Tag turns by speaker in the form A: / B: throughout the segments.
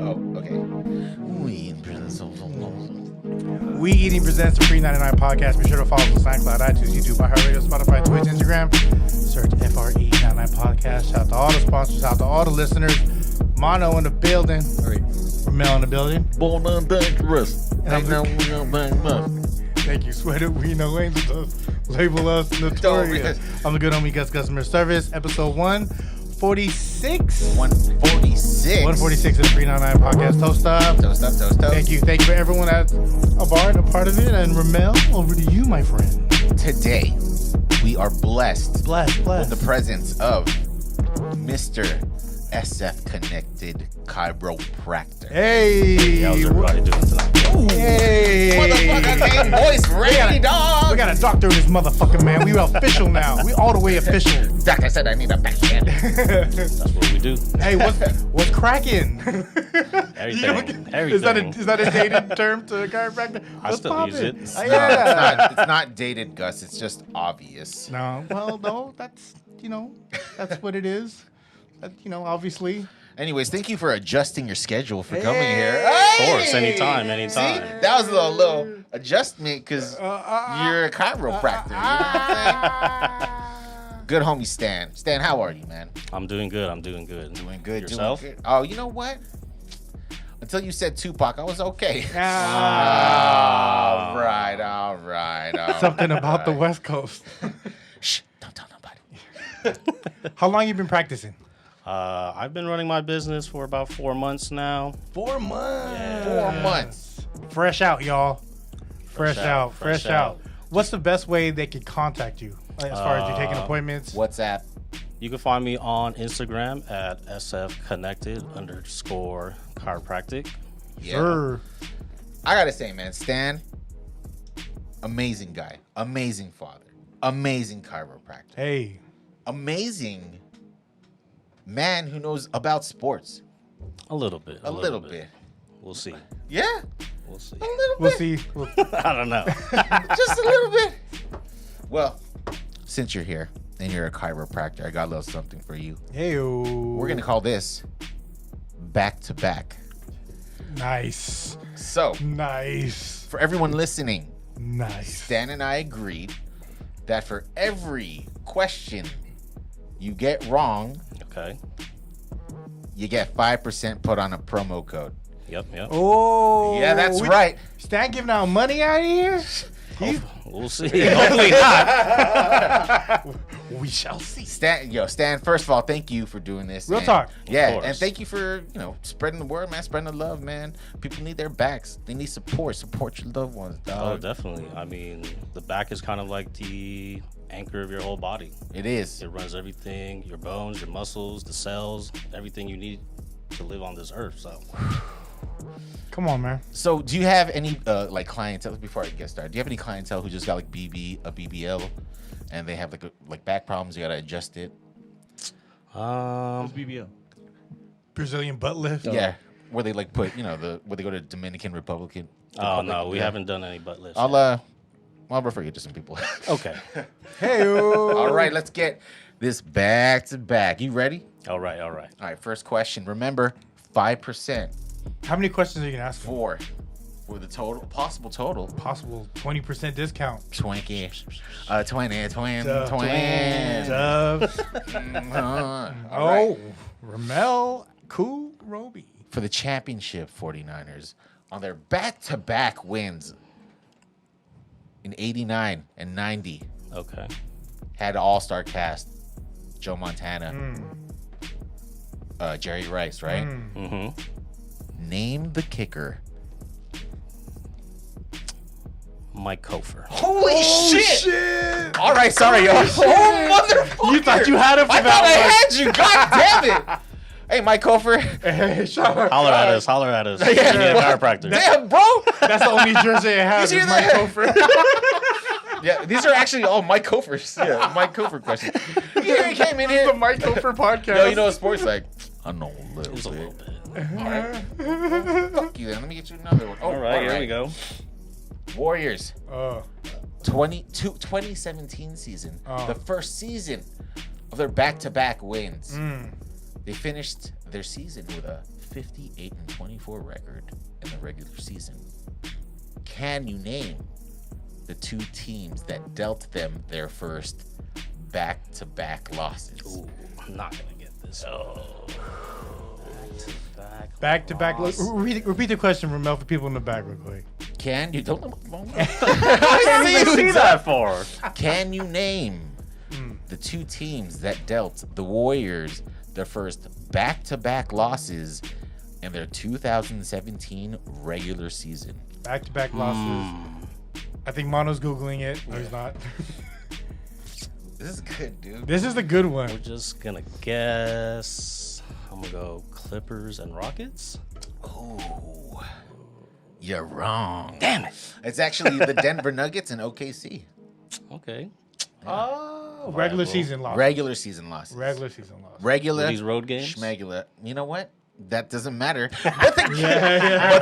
A: Oh, okay.
B: We Eating presents the Free99 podcast. Be sure to follow us on SoundCloud, iTunes, YouTube, iHeartRadio, Spotify, Twitch, Instagram. Search Free99 podcast. Shout out to all the sponsors. Shout out to all the listeners. Mono in the building.
A: All right.
B: Ramel in the building.
A: Born dangerous.
B: Thank you, Sweater. We know angels. Label us notorious. I'm the good homie Gus Customer Service. Episode 146.
A: 146.
B: 146 of the Free99 podcast. Toast up.
A: Toast up, toast up.
B: Thank you for everyone that's a part of it. And Ramel, over to you, my friend.
A: Today, we are blessed
B: Bless.
A: with the presence of Mr. SF Connected Chiropractor.
B: Hey.
C: How's everybody doing tonight?
B: Hey.
A: Motherfucker name voice ready, dog.
B: We got a doctor in this motherfucker, man. We official now. We all the way official.
A: Doctor said I need a backhand.
C: That's what we do.
B: Hey, what's cracking?
C: Everything.
B: Is that a dated term to a chiropractor?
C: I still use it.
B: Yeah.
A: It's not dated, Gus. It's just obvious.
B: No, that's what it is. Obviously.
A: Anyways, thank you for adjusting your schedule for coming here.
C: Of course, anytime.
A: See, that was a little adjustment because you're a chiropractor. You know what I'm saying? Good homie Stan. Stan, how are you, man?
C: I'm doing good.
A: Doing good.
C: Yourself?
A: Doing good. Oh, you know what? Until you said Tupac, I was okay.
B: Ah.
A: All right.
B: Something about the West Coast.
A: Shh, don't tell nobody.
B: How long you been practicing?
C: I've been running my business for about 4 months now.
B: 4 months.
C: Yeah.
A: 4 months.
B: Fresh out, y'all. Fresh out.
C: out.
B: What's the best way they can contact you as far as you taking appointments?
A: WhatsApp.
C: You can find me on Instagram at sfconnected_chiropractic.
A: Yeah.
B: Sure.
A: I gotta say, man, Stan, amazing guy, amazing father, amazing chiropractor,
B: Hey.
A: amazing man who knows about sports.
C: A little bit. We'll see.
A: Yeah,
C: We'll see.
A: a little
B: We'll
A: bit.
B: see.
C: I don't know.
A: Just a little bit. Well, since you're here and you're a chiropractor, I got a little something for you.
B: Hey.
A: We're gonna call this back to back.
B: Nice.
A: So,
B: Nice.
A: for everyone listening,
B: Nice.
A: Stan and I agreed that for every question you get wrong,
C: Okay.
A: you get 5% put on a promo code.
C: Yep.
B: Oh.
A: Yeah, that's right.
B: Stan giving out money out here?
C: We'll see. Hopefully not.
B: We shall see.
A: Stan, first of all, thank you for doing this.
B: Real talk.
A: Yeah,
C: course.
A: and thank you for, spreading the word, man, spreading the love, man. People need their backs. They need support. Support your loved ones,
C: Oh,
A: dog.
C: definitely. I mean, the back is kind of like the anchor of your whole body.
A: It is.
C: It runs everything, your bones, your muscles, the cells, everything you need to live on this earth. So,
B: Come on, man.
A: So, do you have any clientele before I get started? Do you have any clientele who just got a BBL and they have like back problems, you got to adjust it?
D: What's BBL?
B: Brazilian butt lift.
A: Yeah, where they put, where they go to Dominican Republic.
C: oh no, we haven't done any butt lifts.
A: I'll refer you to some people.
C: Okay.
B: Hey.
A: All right, let's get this back to back. You ready?
C: All right.
A: All right, first question. Remember, 5%
B: How many questions are you gonna ask for?
A: for the possible total.
B: Possible 20% discount.
A: 20.
B: Dubs.
A: All right.
B: Ramel Cool Roby.
A: For the championship 49ers on their back-to-back wins in 89 and 90.
C: Okay.
A: Had an all-star cast. Joe Montana. Jerry Rice, right?
C: Mm-hmm.
A: Name the kicker.
C: Mike Kofer.
A: Holy shit! All right, sorry, yo. Motherfucker!
B: You thought you had it for
A: I
B: that
A: thought I
B: one.
A: had you. God damn it! Hey, Mike Kofer.
B: Hey, shout out.
C: Holler at us. We need a chiropractor.
A: Damn, bro.
B: That's the only jersey it has
A: You
B: is
A: see
B: Mike
A: that?
B: Kofer.
A: Yeah, these are actually all Mike Kofers. Yeah, Mike Kofer questions. He came in
B: The
A: here.
B: Mike Kofer podcast.
A: Yo, you know what sports like? I know a little
C: Just a
A: bit.
C: little bit.
A: All right. Fuck you then. Let me get you another one. Oh,
C: All right, here we go.
A: Warriors.
B: Oh.
A: 2017 season. The first season of their back-to-back wins. They finished their season with a 58-24 record in the regular season. Can you name the two teams that dealt them their first back-to-back losses?
C: Ooh, I'm not gonna get this. Oh.
B: Back-to-back. Repeat the question, Rommel, for people in the back real quick.
A: Can you don't
C: I can't even see that far.
A: Can you name the two teams that dealt the Warriors their first back-to-back losses in their 2017 regular season?
B: Back-to-back losses. I think Mono's Googling it. No, he's not.
A: This is good, dude.
B: This is the good one.
C: We're just gonna guess. I'm gonna go Clippers and Rockets.
A: Oh, you're wrong.
C: Damn it.
A: It's actually the Denver Nuggets and OKC.
C: Okay.
B: Oh, regular season loss.
A: Regular season losses.
B: Regular season loss.
A: Regular.
C: Were these road games?
A: Schmegular. You know what? That doesn't matter. But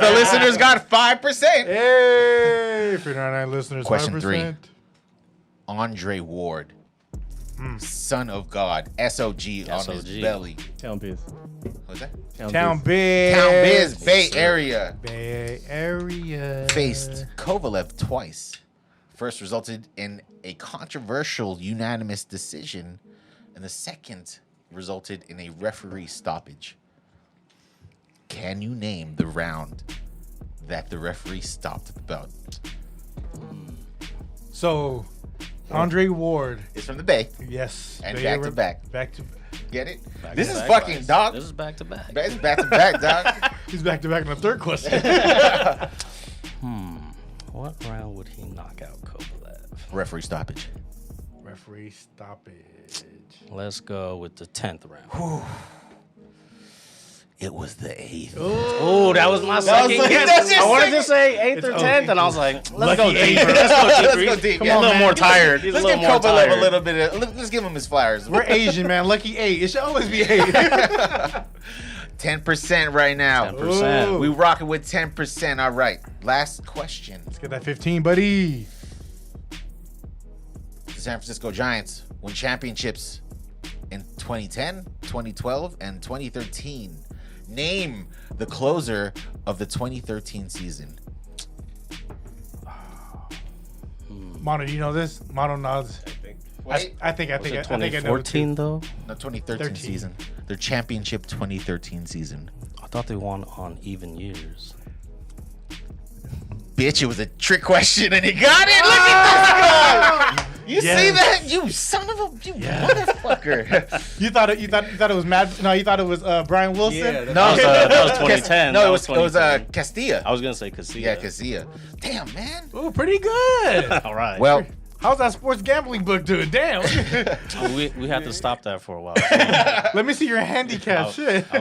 A: the listeners got 5%.
B: Hey, Free99 listeners.
A: Question
B: 5%.
A: 3. Andre Ward, son of God, SOG on his belly.
D: Town Biz.
A: What's that?
B: Town Biz.
A: Town Biz, Bay Area.
B: Bay Area.
A: Faced Kovalev twice. First resulted in a controversial unanimous decision, and the second resulted in a referee stoppage. Can you name the round that the referee stopped the bout?
B: So, Andre Ward.
A: It's from the Bay.
B: Yes.
A: And
B: Bay
A: back
B: Area-
A: to back.
B: Back to
A: Get it?
C: Back
A: This
C: to
A: is
C: back,
A: fucking
C: guys.
A: dog.
C: This is back to back.
A: It's back to back, dog.
B: He's back to back on the third question.
C: What round would he knock out Kovalev?
A: Referee stoppage.
B: Referee stoppage.
C: Let's go with the 10th round.
A: It was the 8th.
C: Oh, that was my second
A: like-
C: guess.
A: that's your
C: I wanted
A: second-
C: to say 8th or
B: It's
C: 10th,
B: okay.
C: and I was like, let's
B: Lucky
C: go
B: eight.
C: deeper. Let's go
A: Let's
C: deeper.
A: go deep.
C: Come
A: Yeah.
C: on, a little more tired. He's
A: Let's
C: a
A: give
C: little more
A: Kovalev
C: tired.
A: a little bit of, let's give him his flowers.
B: We're Asian, man. Lucky 8. It should always be 8.
A: 10% right now.
C: 10%.
B: Ooh.
A: We rocking with 10%. All right. Last question.
B: Let's get that 15, buddy.
A: The San Francisco Giants won championships in 2010, 2012, and 2013. Name the closer of the 2013 season.
B: Mono, do you know this? Mono nods.
A: Wait.
B: I think I
C: Was it
B: know.
C: 2014 though?
A: No, 2013
B: 13.
A: season. Their championship 2013 season.
C: I thought they won on even years.
A: Bitch, it was a trick question and he got it. Look at this guy. You
B: Yes.
A: see that? You son of a motherfucker.
B: You thought it was Mad? No, you thought it was Brian Wilson.
D: Yeah,
A: No,
C: That was 2010.
A: No,
C: That
A: it
C: was
A: was
C: 2010.
A: Castilla.
C: I was gonna say Casilla.
A: Yeah, Castilla. Damn, man.
B: Ooh, pretty good.
C: All right.
A: Well,
B: How's that sports gambling book doing? Damn.
C: we have to stop that for a while.
B: Let me see your handicap. Shit.
C: I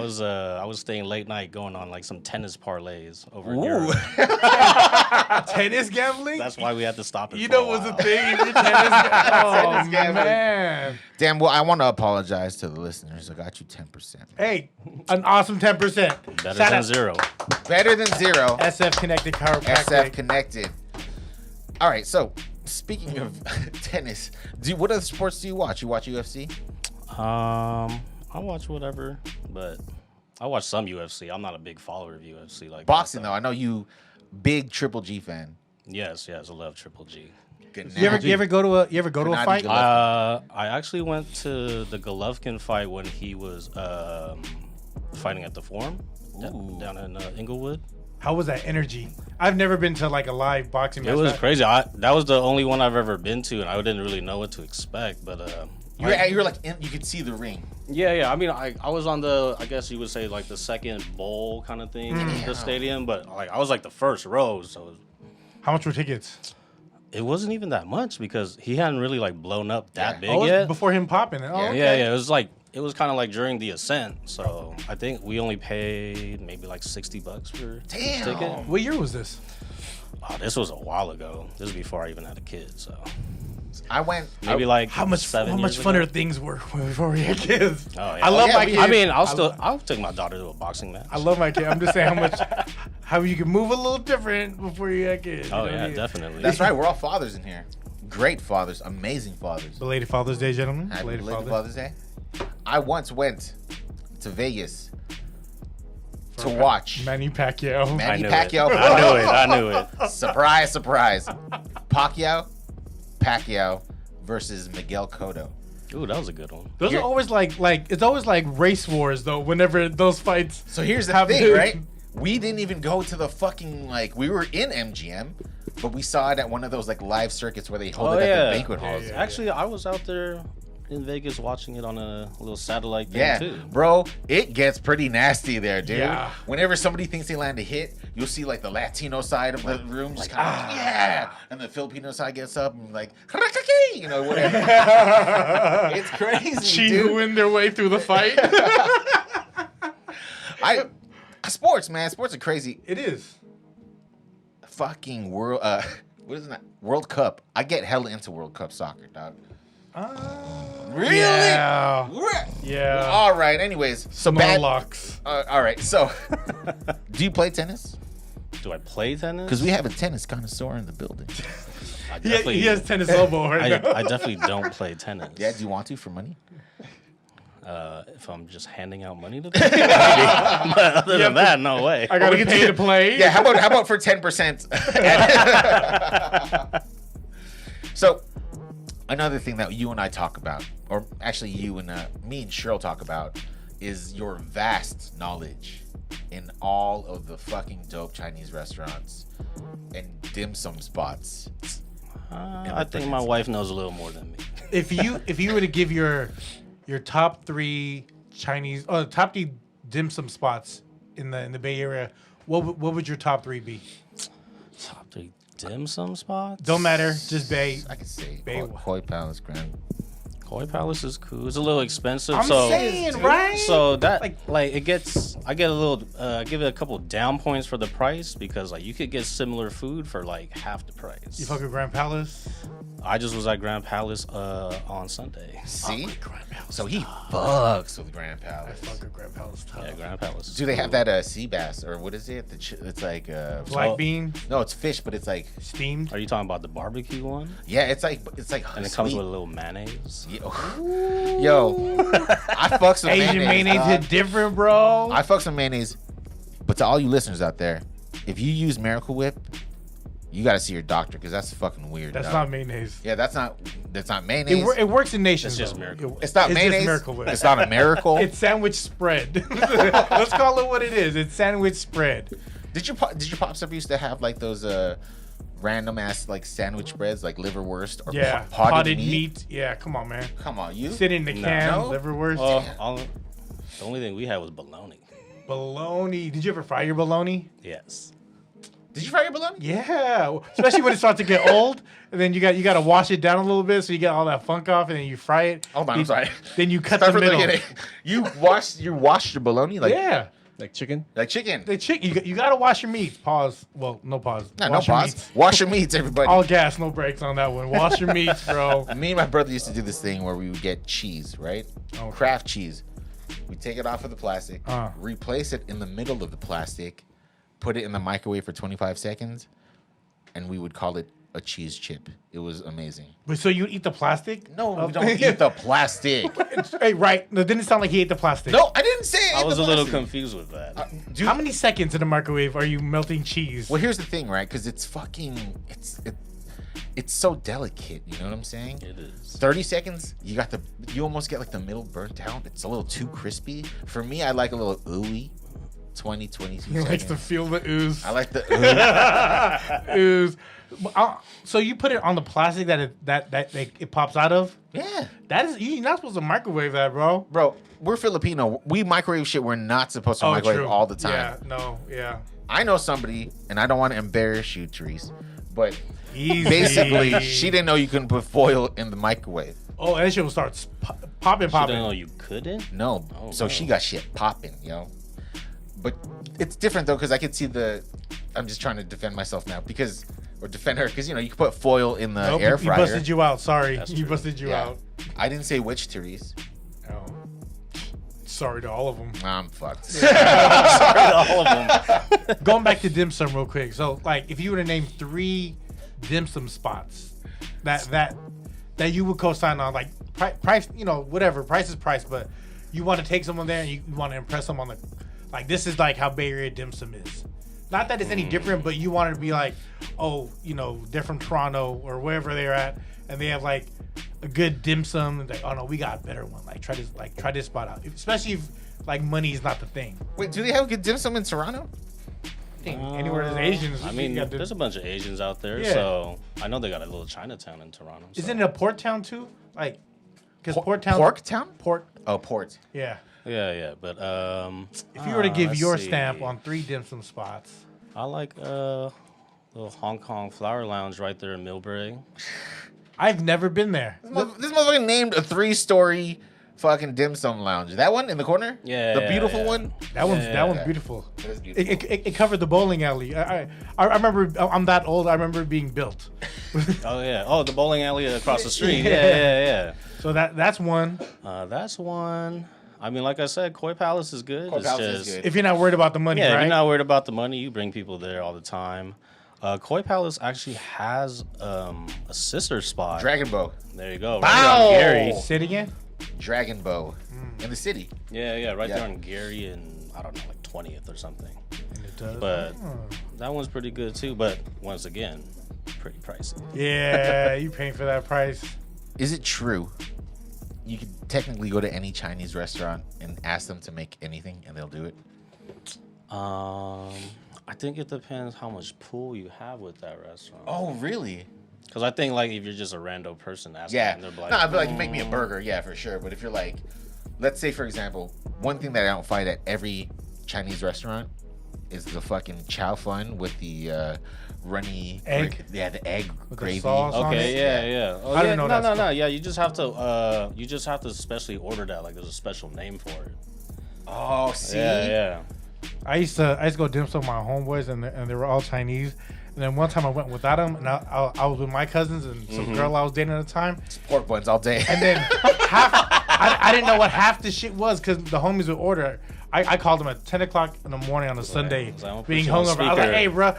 C: was staying late night going on like some tennis parlays over in
A: ooh.
C: Europe.
B: Tennis gambling?
C: That's why we had to stop it.
B: You
C: for
B: know
C: a
B: what's the
C: while.
B: thing? If you're oh,
A: Tennis gambling.
B: man.
A: Damn, well, I want to apologize to the listeners. I got you 10%.
B: Hey, an awesome 10%.
C: Better
B: Shout
C: than
B: out
C: zero.
A: Better than zero.
B: SF Connected Chiropractic.
A: SF connected. All right, so speaking of tennis, what other sports do you watch? You watch UFC?
C: I watch whatever, but I watch some UFC. I'm not a big follower of UFC. Like
A: Boxing,
C: that.
A: though. I know you big Triple G fan.
C: Yes, I love Triple G.
A: Good
B: You ever go to a fight?
A: Golovkin.
C: I actually went to the Golovkin fight when he was fighting at the Forum down in Inglewood.
B: How was that energy? I've never been to like a live boxing match.
C: It was crazy. That was the only one I've ever been to, and I didn't really know what to expect. But
A: you were like, you could see the ring.
C: yeah. I mean, I was on the, I guess you would say like the second bowl kind of thing in the stadium, but like I was like the first row, so
B: How much were tickets?
C: it wasn't even that much because he hadn't really like blown up that big
B: Oh, it was
C: yet.
B: before him popping it. Oh,
A: Yeah.
B: okay.
C: Yeah. It was kind of like during the ascent, so I think we only paid maybe like $60 for
A: Damn.
C: a ticket.
B: What year was this?
C: Oh, this was a while ago. This was before I even had a kid, so
A: I went.
C: maybe like
B: How much
C: 7
B: much
C: years
B: funner
C: ago.
B: things were before we had kids.
C: Oh, yeah.
B: I love
A: yeah,
B: my
A: we-
B: kids.
C: I mean, I'll take my daughter to a boxing match.
B: I love my kid. I'm just saying how you can move a little different before you had kids.
C: Oh
B: you know what I
C: yeah,
B: mean?
C: definitely.
A: That's right. We're all fathers in here. Great fathers. Amazing fathers.
B: Belated Father's Day, gentlemen.
A: Happy
B: Belated
A: belated
B: Father's
A: Father's Day. I once went to Vegas to watch.
B: Manny Pacquiao.
A: Manny
C: I
A: Pacquiao.
C: I knew it.
A: Surprise, surprise. Pacquiao versus Miguel Cotto.
C: Ooh, that was a good one.
B: Those are always like it's always like race wars though. Whenever those fights.
A: So here's the
B: happen.
A: thing, right? We didn't even go to the fucking we were in MGM, but we saw it at one of those like live circuits where they hold it at the banquet halls.
B: Yeah.
C: Actually, I was out there in Vegas watching it on a little satellite thing too.
A: Bro, it gets pretty nasty there, dude.
B: Yeah.
A: Whenever somebody thinks they land a hit, you'll see like the Latino side of the room just kind of yeah, and the Filipino side gets up and like you know whatever. It's crazy, dude.
B: Chewing their way through the fight.
A: Sports, man, sports are crazy.
B: It is.
A: Fucking world, what is that? World Cup. I get hella into World Cup soccer, dog. Really?
B: Yeah.
A: What?
B: Yeah.
A: All right. Anyways, so bad.
B: Locks.
A: All right. So, do you play tennis?
C: Do I play tennis?
A: Because we have a tennis connoisseur in the building.
B: He has tennis elbow right now.
C: I definitely don't play tennis.
A: Yeah. Do you want to for money?
C: If I'm just handing out money to people, maybe. But other than that, no way.
B: I gotta pay to play.
A: Yeah. How about for 10%? So, another thing that you and I talk about, or actually you and me and Cheryl talk about, is your vast knowledge in all of the fucking dope Chinese restaurants and dim sum spots.
C: I think my wife knows a little more than me.
B: If you were to give your top 3 Chinese top 3 dim sum spots in the Bay Area, what would your top 3 be?
C: Top 3 dim sum spots?
B: Don't matter, just Bay.
A: I could say
B: Bay-
A: Koi Palace, Grand.
C: Koi Palace is cool. It's a little expensive.
B: I'm saying, right?
C: So that I get a little give it a couple down points for the price because like you could get similar food for like half the price.
B: You fuck with Grand Palace?
C: I just was at Grand Palace on Sunday.
A: See?
B: Grand Palace.
A: So he fucks with Grand Palace.
B: Fuck with Grand Palace. Tough.
C: Yeah, Grand Palace.
A: Do they have that sea bass or what is it? It's like
B: Black bean
A: no, it's fish, but it's like
B: steamed.
C: Are you talking about the barbecue one?
A: yeah, it's like
C: And it comes with a little mayonnaise.
A: Yo, I fucks with
B: Asian mayonnaise
A: dog.
B: hit different, bro.
A: I fucks with mayonnaise, but to all you listeners out there, if you use Miracle Whip, you got to see your doctor because that's fucking weird.
B: That's
A: dog.
B: not mayonnaise.
A: Yeah, that's not mayonnaise.
B: It works in nations.
C: It's just
B: though.
C: Miracle.
A: It's not mayonnaise.
B: Just Miracle Whip.
A: It's not a miracle.
B: It's sandwich spread. Let's call it what it is. It's sandwich spread.
A: Did your pops ever used to have like those random ass like sandwich breads like liverwurst or
B: Yeah,
A: potted meat?
B: Yeah, come on, man.
A: Come on, you.
B: Sit in the can,
A: No.
B: liverwurst.
C: The only thing we had was bologna.
B: Bologna. Did you ever fry your bologna?
C: Yes.
A: Did you fry your bologna?
B: Yeah, especially when it starts to get old, and then you got to wash it down a little bit so you get all that funk off, and then you fry it.
A: Hold on, I'm sorry.
B: Then you cut
A: Start
B: the
A: from the
B: middle.
A: beginning. You wash your bologna like
B: Yeah,
D: Like chicken?
A: like chicken.
B: the you got to wash your meats. Pause. Well, no pause.
A: No,
B: Wash
A: no
B: your
A: pause.
B: meats.
A: Wash your meats, everybody.
B: All gas, no brakes on that one. Wash your meats, bro.
A: Me and my brother used to do this thing where we would get cheese, right?
B: Okay.
A: Craft cheese. We take it off of the plastic,
B: Uh.
A: replace it in the middle of the plastic, put it in the microwave for 25 seconds, and we would call it a cheese chip. It was amazing.
B: But so you eat the plastic?
A: No, we don't eat the plastic.
B: Hey, right. No, it didn't sound like he ate the plastic.
A: No, I didn't say it.
C: I was a little confused with that.
A: Dude,
B: How many seconds in the microwave are you melting cheese?
A: well, here's the thing, right? Because it's fucking, it's so delicate. You know what I'm saying?
C: It is.
A: 30 seconds, you almost get like the middle burnt out. It's a little too crispy. For me, I like a little ooey. 20, 22
B: He
A: seconds.
B: likes to feel the ooze.
A: I like the ooey.
B: Ooze. So you put it on the plastic that it pops out of?
A: Yeah.
B: That is, you're not supposed to microwave that, bro.
A: Bro, we're Filipino. We microwave shit we're not supposed to microwave all the time.
B: Yeah, no, yeah.
A: I know somebody, and I don't want to embarrass you, Therese, but
B: Easy.
A: basically, she didn't know you couldn't put foil in the microwave.
B: Oh, and then she will start popping.
C: I didn't know you couldn't.
A: No.
C: Oh,
A: So
C: no.
A: she got shit popping, yo. But it's different, though, because I could see I'm just trying to defend myself now, or defend her, because, you can put foil in the
B: Nope,
A: air
B: he
A: fryer.
B: busted you out. Sorry.
C: That's
B: He
C: true.
B: busted you
A: Yeah.
B: out.
A: I didn't say which, Therese.
B: Oh. Sorry to all of them.
A: I'm fucked.
C: Sorry to all of them.
B: Going back to dim sum real quick. So, like, if you were to name 3 dim sum spots that you would co-sign on, like price, whatever, price is price, but you want to take someone there and you want to impress them on Like this is like how Bay Area dim sum is. Not that it's any different, but you want it to be like, oh, you know, they're from Toronto or wherever they're at, and they have like a good dim sum. And like, oh no, we got a better one. Like try this spot out. Especially if like money is not the thing.
A: Wait, do they have good dim sum in Toronto?
B: Anywhere there's Asians,
C: I mean, there's a bunch of Asians out there, so I know they got a little Chinatown in Toronto. So.
B: Isn't it a port town too? Like, because port town.
A: Pork town?
B: Port.
A: Oh, port.
B: Yeah.
C: Yeah, but
B: If you were to give
C: let's
B: your
C: see.
B: stamp on 3 dim sum spots,
C: I like little Hong Kong Flower Lounge right there in Millbrae.
B: I've never been there.
A: This motherfucker named a 3-story fucking dim sum lounge. That one in the corner?
C: Yeah,
A: The beautiful one?
B: That one's beautiful.
A: That is beautiful.
B: It covered the bowling alley. I remember. I'm that old. I remember it being built.
C: Oh yeah. Oh, the bowling alley across the street. Yeah.
B: So that's one.
C: That's one. I mean, like I said, Koi Palace is good.
A: Koi Palace is good.
B: If you're not worried about the money,
C: Yeah,
B: right?
C: if you're not worried about the money, you bring people there all the time. Koi Palace actually has a sister spot.
A: Dragon Bow.
C: There you go.
A: Wow.
C: Right there on Gary.
B: Say it again.
A: Dragon Bow. In the city.
C: Yeah, right there on Gary and I don't know, like 20th or something.
B: It does.
C: But that one's pretty good too. But once again, pretty pricey.
B: Yeah, you paying for that price.
A: Is it true you could technically go to any Chinese restaurant and ask them to make anything and they'll do it?
C: I think it depends how much pull you have with that restaurant.
A: Oh, really?
C: Because I think like if you're just a rando person asking,
A: Yeah.
C: they're like,
A: No, I'd be like, you make me a burger, yeah, for sure. But if you're like, let's say, for example, one thing that I don't find at every Chinese restaurant is the fucking chow fun with the runny
B: Egg?
A: Yeah, the egg
B: With the
A: gravy.
B: sauce on
C: Okay,
B: it?
C: yeah. Oh,
B: I
C: yeah,
B: didn't know that's
C: no. Yeah, you just have to specially order that. Like there's a special name for it.
A: Oh, see?
C: Yeah.
B: I used to go dim sum with my homeboys, and they were all Chinese. And then one time I went without them, and I was with my cousins and some girl I was dating at the time.
A: It's pork buns all day.
B: And then I didn't know what half the shit was because the homies would order. I called them at 10 o'clock in the morning on a Sunday,
C: So I'm gonna put
B: being
C: you on
B: hungover. I was like,
C: speaker.
B: hey, bro,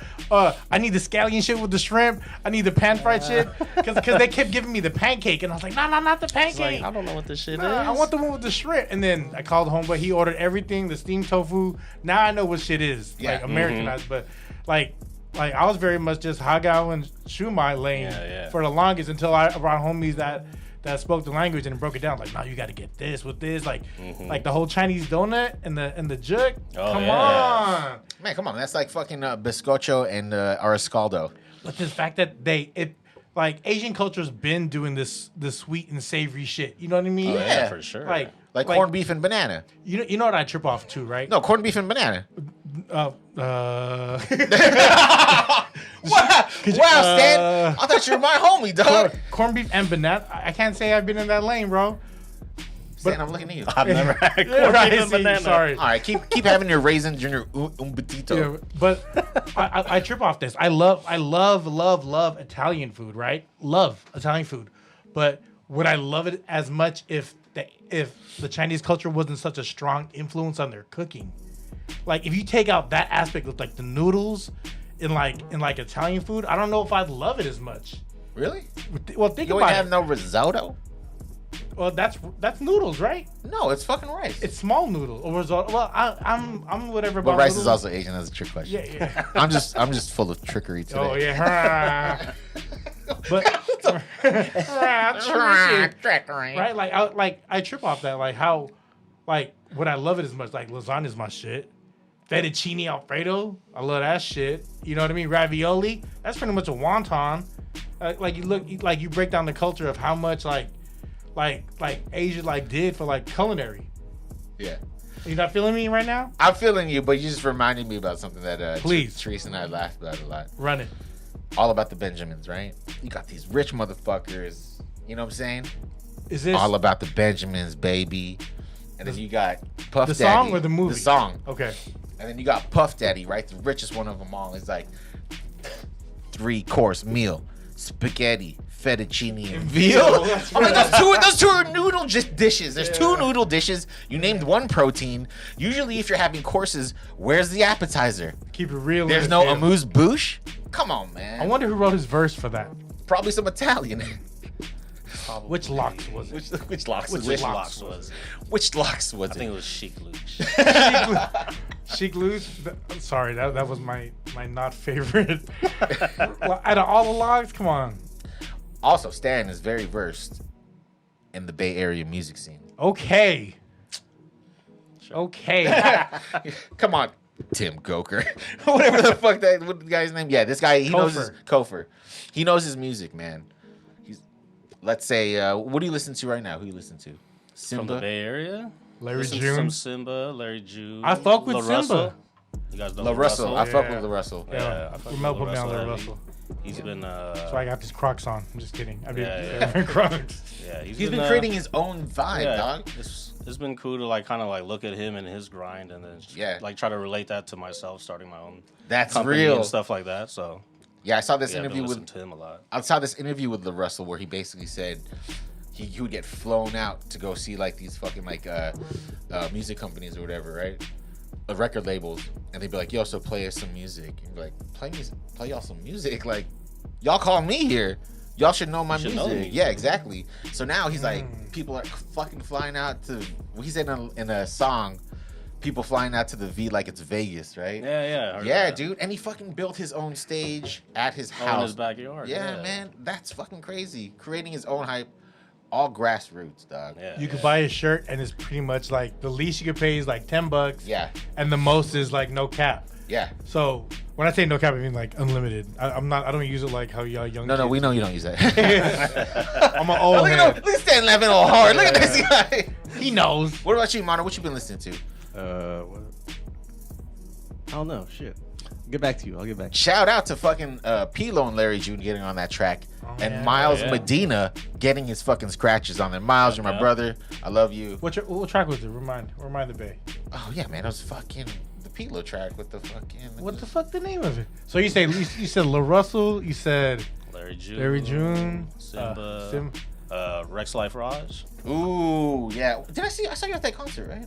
B: I need the scallion shit with the shrimp. I need the pan-fried shit. Because they kept giving me the pancake. And I was like, no, not the
C: It's
B: pancake.
C: like I don't know what this shit
B: Nah,
C: is.
B: I want the one with the shrimp. And then I called homeboy. He ordered everything, the steamed tofu. Now I know what shit is.
A: Yeah.
B: Like, Americanized. But, like I was very much just Hagao and Shumai lane
C: Yeah.
B: for the longest until I brought homies that spoke the language and broke it down. Like, no, you got to get this with this. Like the whole Chinese donut and the juk.
C: Oh,
B: Come
C: yeah.
B: on.
A: Man, come on. That's like fucking biscocho and arroscaldo.
B: But the fact that like Asian culture's been doing this sweet and savory shit. You know what I mean?
C: Oh, yeah, for sure.
A: Like corned beef and banana.
B: You know what I trip off too, right?
A: No, corned beef and banana.
B: Wow,
A: Stan. I thought you were my homie, dog.
B: corned beef and banana. I can't say I've been in that lane, bro.
A: Stan, I'm looking at you.
C: I've never had
B: Yeah,
C: corned
B: right,
C: beef and
B: see,
C: banana.
B: sorry.
A: All right, keep having your raisins and your umbitito.
B: Yeah, but I trip off this. I love Italian food, right? Love Italian food, but would I love it as much if the Chinese culture wasn't such a strong influence on their cooking? Like if you take out that aspect of like the noodles in like Italian food, I don't know if I'd love it as much.
A: Really?
B: Well, think
A: You
B: about
A: ain't have
B: it.
A: no risotto?
B: Well, that's noodles, right?
A: No, it's fucking rice.
B: It's small noodles or risotto. Well, I'm whatever.
A: But
B: about
A: rice
B: noodles.
A: is also Asian. That's a trick question.
B: Yeah.
A: I'm just full of trickery today.
B: Oh yeah. But right, like I trip off that. Like how, like would I love it as much? Like lasagna's my shit. Fettuccine Alfredo, I love that shit. You know what I mean? Ravioli, that's pretty much a wonton. Like you break down the culture of how much like Asia like did for like culinary.
A: Yeah.
B: You not feeling me right now?
A: I'm feeling you, but you just reminded me about something that
B: Please.
A: Teresa and I laughed about a lot.
B: Run it.
A: All about the Benjamins, right? You got these rich motherfuckers. You know what I'm saying?
B: Is this
A: All about the Benjamins, baby. And then you got Puff
B: the
A: Daddy.
B: song or the movie?
A: The song.
B: Okay.
A: And then you got Puff Daddy, right? The richest one of them all. He's like 3-course meal, spaghetti, fettuccine, and veal. I'm like, those two are noodle just dishes. There's 2 noodle dishes. You named one protein. Usually, if you're having courses, where's the appetizer?
B: Keep it real.
A: There's no amuse bouche. Come on, man.
B: I wonder who wrote his verse for that.
A: Probably some Italian.
B: Which locks was it?
A: Which locks?
C: Which locks was?
A: Which locks was
C: I
A: it?
C: think it was Chic Luch.
B: Chic Loose. Sorry, that was my not favorite. Well, out of all the logs, come on.
A: Also, Stan is very versed in the Bay Area music scene.
B: Okay. Okay.
A: Come on, Tim Goker. Whatever the fuck what the guy's name. Yeah, this guy, he knows his Kofer. He knows his music, man. Let's say, what do you listen to right now? Who you listen to? Simba?
C: From the Bay Area?
B: Larry
C: Listen to
B: June.
C: some Simba, Larry June.
B: I fuck with
C: La
B: Simba.
C: Russell. You guys know
A: La Russell. I fuck
B: Yeah.
A: with La Russell.
B: Yeah,
C: I fuck
B: Ramel
C: with
B: put me on
C: La
B: the
C: Russell.
B: Russell.
C: He's been
B: So I got these Crocs on. I'm just kidding. I did
C: Yeah,
B: Crocs.
C: yeah,
A: He's been creating his own vibe,
C: yeah,
A: dog.
C: It's been cool to like kind of like look at him and his grind and then like try to relate that to myself starting my own
A: That's
C: company
A: real
C: and stuff like that. So
A: Yeah, I saw this
C: I've been
A: interview
C: listening
A: with
C: to him a lot.
A: I saw this interview with La Russell where he basically said he would get flown out to go see like these fucking like music companies or whatever, right? Record labels, and they'd be like, "Yo, so play us some music." And be like, "Play y'all some music? Like, y'all call me here. Y'all should know my
C: should
A: music."
C: know the music.
A: Yeah, exactly. So now he's like, people are fucking flying out to. He said in a song, people flying out to the V like it's Vegas, right?
C: Yeah, I heard
A: Yeah,
C: that.
A: dude, and he fucking built his own stage at his
C: Oh, in
A: house.
C: his backyard.
A: Yeah, man, that's fucking crazy. Creating his own hype, all grassroots, dog.
C: Yeah,
B: You could buy a shirt and it's pretty much like the least you could pay is like $10.
A: Yeah,
B: And the most is like no cap.
A: yeah.
B: So when I say no cap, I mean like unlimited. I don't use it like how y'all young.
A: No,
B: kids.
A: we know you don't use that.
B: I'm an old
A: Look
B: head.
A: at him. Look at Stan laughing all hard. Look at this guy.
B: He knows.
A: What about you, Mono? What you been listening to?
D: What? I don't know. Shit. Get back to you. I'll get back.
A: Shout out to fucking Pilo and Larry June getting on that track, and
B: yeah.
A: Miles
C: Yeah.
A: Medina getting his fucking scratches on there. Miles, you're my
C: Yeah.
A: brother. I love you.
B: What track was it? Remind the Bay.
A: Oh yeah, man, it was fucking the Pilo track with the fucking.
B: What the fuck the name of it? So you said La Russell. You said
C: Larry June.
B: Simba.
C: Simba. Rex Life Raj.
A: Ooh, yeah. I saw you at that concert, right?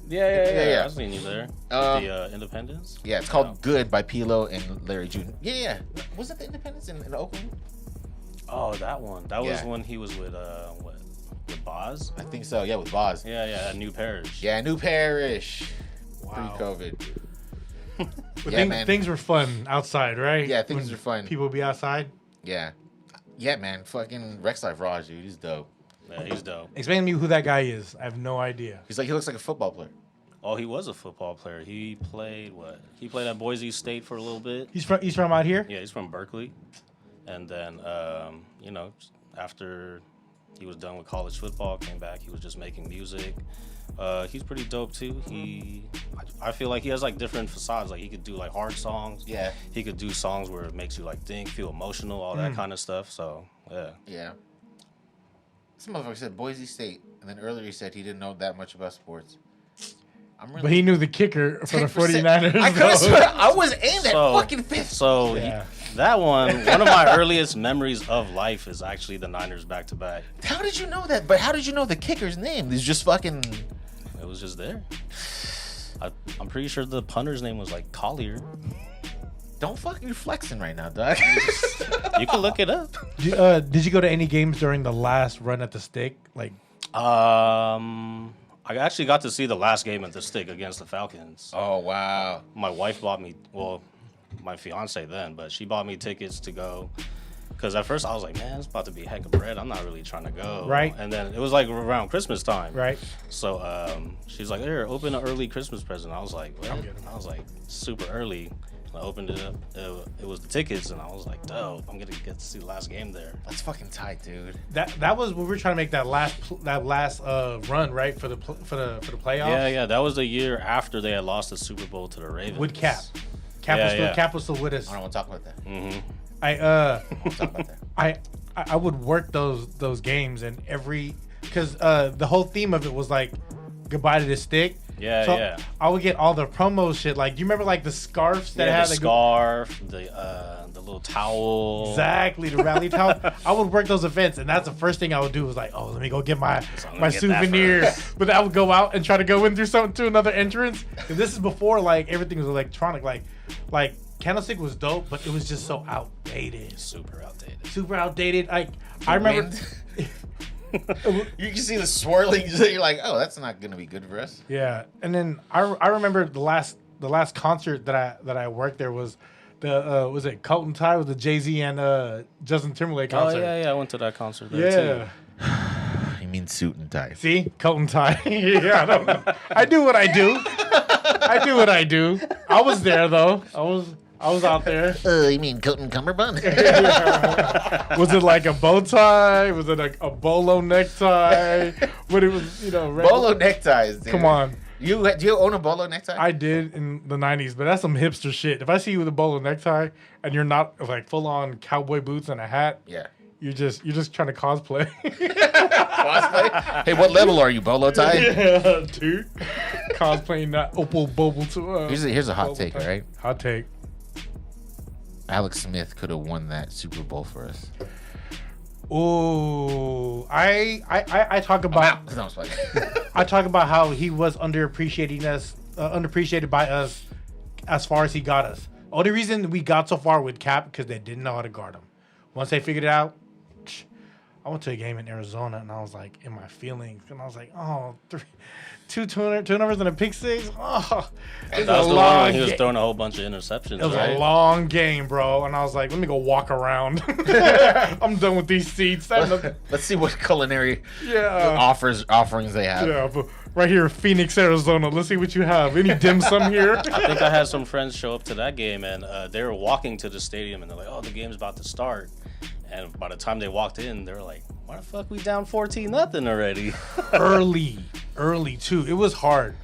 C: Yeah.
A: yeah.
C: I've seen you there.
A: Um,
C: the Independence.
A: Yeah, it's called Good by Pilo and Larry June. Yeah. Was it the Independence in Oakland?
C: Oh, that one. That was
A: Yeah.
C: when he was with with Boz.
A: I think so. Yeah, with Boz.
C: Yeah, New Parish.
A: Yeah, New Parish.
B: Wow.
A: Pre-COVID.
B: But
A: Yeah, man.
B: things were fun outside, right?
A: Yeah, things
B: When
A: were fun.
B: People be outside.
A: Yeah. Yeah, man. Fucking Rex Life Raj, dude. He's dope.
C: Yeah, he's dope.
B: Explain to me who that guy is. I have no idea.
A: He looks like a football player.
C: Oh, he was a football player. He played He played at Boise State for a little bit.
B: He's from out here.
C: Yeah, he's from Berkeley. And then, after he was done with college football, came back. He was just making music. He's pretty dope too. I feel like he has like different facades. Like he could do like hard songs.
A: Yeah.
C: He could do songs where it makes you like think, feel emotional, all that kind of stuff. So yeah.
A: Yeah. This motherfucker said Boise State, and then earlier he said he didn't know that much about sports.
B: But he knew the kicker for the
A: 10%.
B: 49ers.
A: I could have
B: though.
A: sworn I was aimed at
C: So-
A: fucking fifth.
C: So
B: Yeah.
C: that one of my earliest memories of life is actually the Niners back to back.
A: How did you know that? But how did you know the kicker's name? He's just fucking.
C: It was just there. I'm pretty sure the punter's name was like Collier.
A: Don't fucking flexing right now, dog.
C: You can look it up.
B: Did you go to any games during the last run at the stick? Like,
C: I actually got to see the last game at the Stick against the Falcons.
A: Oh wow.
C: My wife bought me, my fiance then, but she bought me tickets to go. Because at first I was like, man, it's about to be a heck of bread. I'm not really trying to go.
B: Right.
C: And then it was like around Christmas time.
B: right?
C: So she's like, here, open an early Christmas present. I was like, what? I was like, super early. I opened it up. It was the tickets, and I was like, dope. I'm gonna get to see the last game there.
A: That's fucking tight, dude.
B: That was when we were trying to make that last run, right, for the playoffs.
C: Yeah. That was the year after they had lost the Super Bowl to the Ravens.
B: With Cap. Cap was still with us.
A: I don't want to talk about that.
C: Mm-hmm.
A: Talk about that.
B: I would work those games and because the whole theme of it was like goodbye to the stick.
C: Yeah,
B: so
C: yeah.
B: I would get all the promo shit. Like, do you remember like the scarves that had
C: the scarf, the little towel.
B: Exactly, the rally towel. I would work those events, and that's the first thing I would do was like, oh, let me go get my
C: I'm gonna get that
B: souvenir.
C: first.
B: But I would go out and try to go in through to another entrance. And this is before like everything was electronic. Like Candlestick was dope, but it was just so outdated.
C: Super outdated.
B: Super outdated. Like I remember.
A: You can see the swirling. You're like, oh, that's not gonna be good for us.
B: Yeah, and then I remember the last last concert that I worked there was the was it Coat and Tie with the Jay-Z and Justin Timberlake concert.
C: Oh yeah, I went to that concert there too.
A: You mean suit and tie?
B: See, coat and tie. Yeah, I don't know. I do what I do. I do what I do. I was there though. I was out there.
A: You mean coat and cummerbund?
B: Was it like a bow tie? Was it a bolo necktie? What it was,
A: Bolo neckties, dude.
B: Come on.
A: Do you own a bolo necktie?
B: I did in the 90s, but that's some hipster shit. If I see you with a bolo necktie and you're not like full on cowboy boots and a hat,
A: Yeah.
B: you're just trying to cosplay.
A: Cosplay? Hey, what level are you, bolo tie?
B: Yeah, dude. Cosplaying that Opal Bubble to
A: Here's a hot
B: Bubble
A: take,
B: tie.
A: all right?
B: Hot take.
A: Alex Smith could have won that Super Bowl for us.
B: Ooh, I talk about
A: No, I'm just
B: I talk about how he was underappreciated by us as far as he got us. Only reason we got so far with Cap because they didn't know how to guard him. Once they figured it out, I went to a game in Arizona and I was like in my feelings and I was like, oh, two turnovers and a pick six. Oh,
C: That was the one when he was throwing a whole bunch of interceptions.
B: it was
C: right?
B: a long game, bro. And I was like, let me go walk around. I'm done with these seats.
A: Let's see what culinary
B: Yeah.
A: offerings they have.
B: Yeah, but right here, Phoenix, Arizona. Let's see what you have. Any dim sum here?
C: I think I had some friends show up to that game, and they were walking to the stadium, and they're like, "Oh, the game's about to start." And by the time they walked in, they were like, "Why the fuck we down 14-0 already?"
B: early too. It was hard.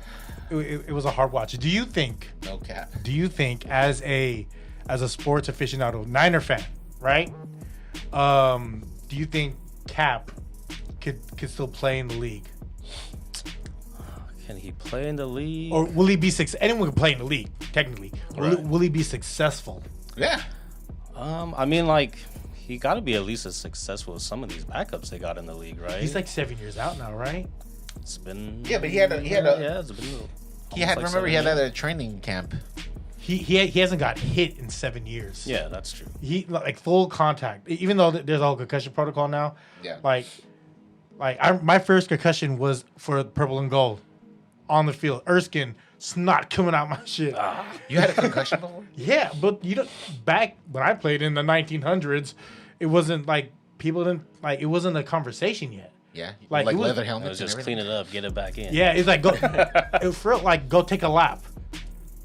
B: It was a hard watch. Do you think
A: No cap.
B: as a sports aficionado, Niner fan, right? Do you think Cap could still play in the league?
C: Can he play in the league?
B: Or will he be anyone can play in the league, technically.
C: Right.
B: Will he be successful?
A: Yeah.
C: I mean, like, he got to be at least as successful as some of these backups they got in the league, right?
B: He's like 7 years out now, right?
C: It's been.
A: Yeah, but he had a
C: Yeah, it's been.
A: he had
C: almost
A: remember he had
C: 7
A: that
C: years.
A: at a training camp.
B: He hasn't got hit in 7 years.
C: Yeah, that's true.
B: He like full contact. Even though there's a whole concussion protocol now.
A: Yeah.
B: My first concussion was for purple and gold on the field. Erskine, snot coming out my shit.
A: You had a concussion before?
B: Yeah, but back when I played in the 1900s, it wasn't like people didn't like it wasn't a conversation yet.
A: Yeah.
B: Like,
A: Like
B: it was-
A: leather
C: It
A: helmets
C: was
A: and
C: just
A: everything.
C: clean it up, get it back in.
B: Yeah, it's like it felt like go take a lap.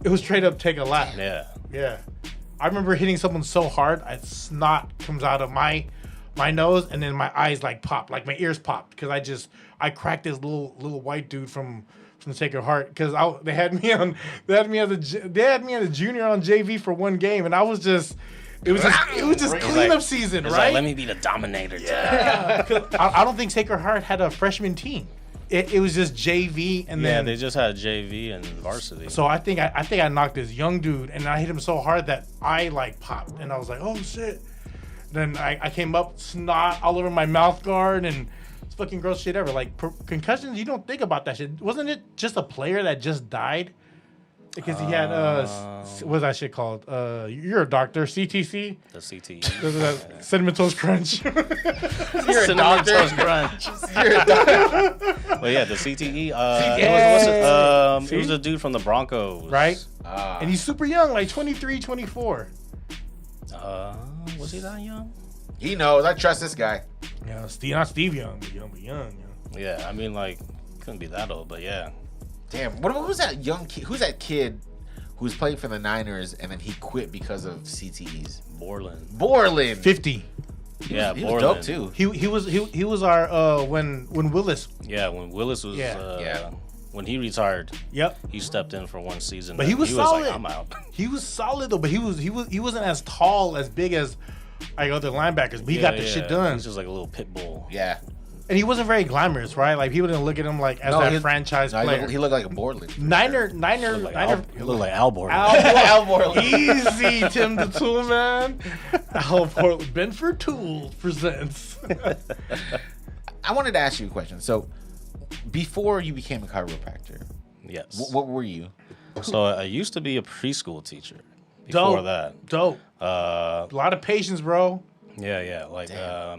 B: It was straight up take a lap.
C: Yeah.
B: Yeah. I remember hitting someone so hard, snot comes out of my nose, and then my eyes like pop, like my ears popped, because I cracked this little white dude from the Sacred Heart, because they had me as a junior on JV for one game, and it was just cleanup season,
C: It's
B: right?
C: like, let me be the dominator.
B: Yeah. 'Cause I don't think Sacred Heart had a freshman team. It was just JV, and
C: Yeah,
B: then
C: they just had JV and varsity.
B: so I think I knocked this young dude, and I hit him so hard that I like popped, and I was like, oh shit. Then I came up, snot all over my mouth guard, and it's fucking gross shit ever. Like concussions, you don't think about that shit. Wasn't it just a player that just died? Because he had what's that shit called? You're a doctor, CTC.
C: The CTE.
B: That Cinnamon Toast Crunch.
A: You're a
C: Cinnamon
A: doctor.
C: Toast Crunch.
A: You're a doctor.
C: But yeah, the CTE. It was a dude from the Broncos.
B: Right? And he's super young, like 23, 24.
C: Was he that young?
A: He knows. I trust this guy.
B: Yeah, not Steve Young, but young.
C: Yeah, I mean, like, couldn't be that old, but yeah.
A: Damn. What was that young kid? Who's that kid who was playing for the Niners and then he quit because of CTEs? Borland.
B: 50.
C: Yeah,
A: He was
C: Borland.
A: dope too.
B: He was our when Willis.
C: Yeah, when Willis was,
B: Yeah.
C: when he retired,
B: Yep.
C: he stepped in for one season.
B: But he was
C: like,
B: solid.
C: I'm out.
B: He was solid though, but he wasn't as tall, as big as like other linebackers. But he got the shit done,
C: He's just like a little pit bull.
A: Yeah.
B: and he wasn't very glamorous, right? Like people didn't look at him like as that franchise player.
A: He looked like a Borland.
B: Niner.
C: He looked like Al Borland.
A: Al Borland.
B: Easy, Tim the Tool Man. Al Portland. Benford Tool presents.
A: I wanted to ask you a question. So, before you became a chiropractor,
C: Yes.
A: what were you?
C: So I used to be a preschool teacher before that.
B: Dope. A lot of patience, bro.
C: Yeah. Like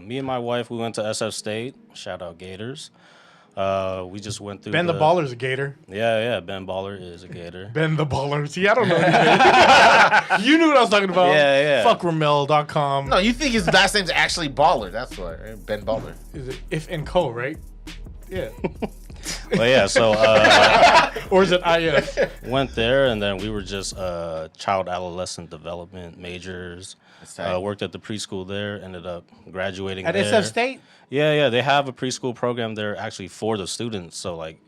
C: me and my wife, we went to SF State. Shout out Gators. We just went through
B: Ben the Baller's a Gator.
C: Yeah, Ben Baller is a Gator.
B: Ben the Baller. See, I don't know anything. You knew what I was talking about.
C: Yeah.
B: Fuck Rommel.com.
A: No, you think his last name's actually Baller. That's why. Right? Ben Baller.
B: Is it If and Co, right? Yeah.
C: But yeah, so
B: Or is it IF?
C: went there, and then we were just child adolescent development majors.
A: That's tight.
C: Worked at the preschool there. Ended up graduating
B: At
C: there.
B: SF State?
C: Yeah, they have a preschool program there actually for the students. So like,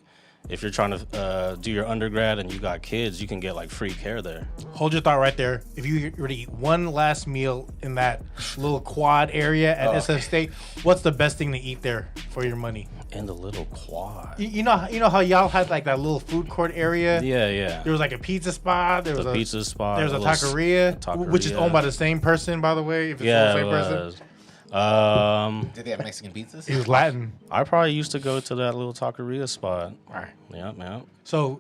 C: if you're trying to do your undergrad and you got kids, you can get like free care there.
B: Hold your thought right there. If you were to eat one last meal in that little quad area at SF State, what's the best thing to eat there for your money?
C: In the little quad.
B: You know how y'all had like that little food court area?
C: Yeah.
B: There was like a pizza spot. There was
C: The pizza spot.
B: There's a
C: little
B: taqueria, which is owned by the same person, by the way. If it's
C: Yeah,
B: the same
C: it
B: person,
C: was.
A: Did they have Mexican pizzas?
B: he was Latin.
C: I probably used to go to that little taqueria spot.
B: Right.
C: Yeah.
B: So,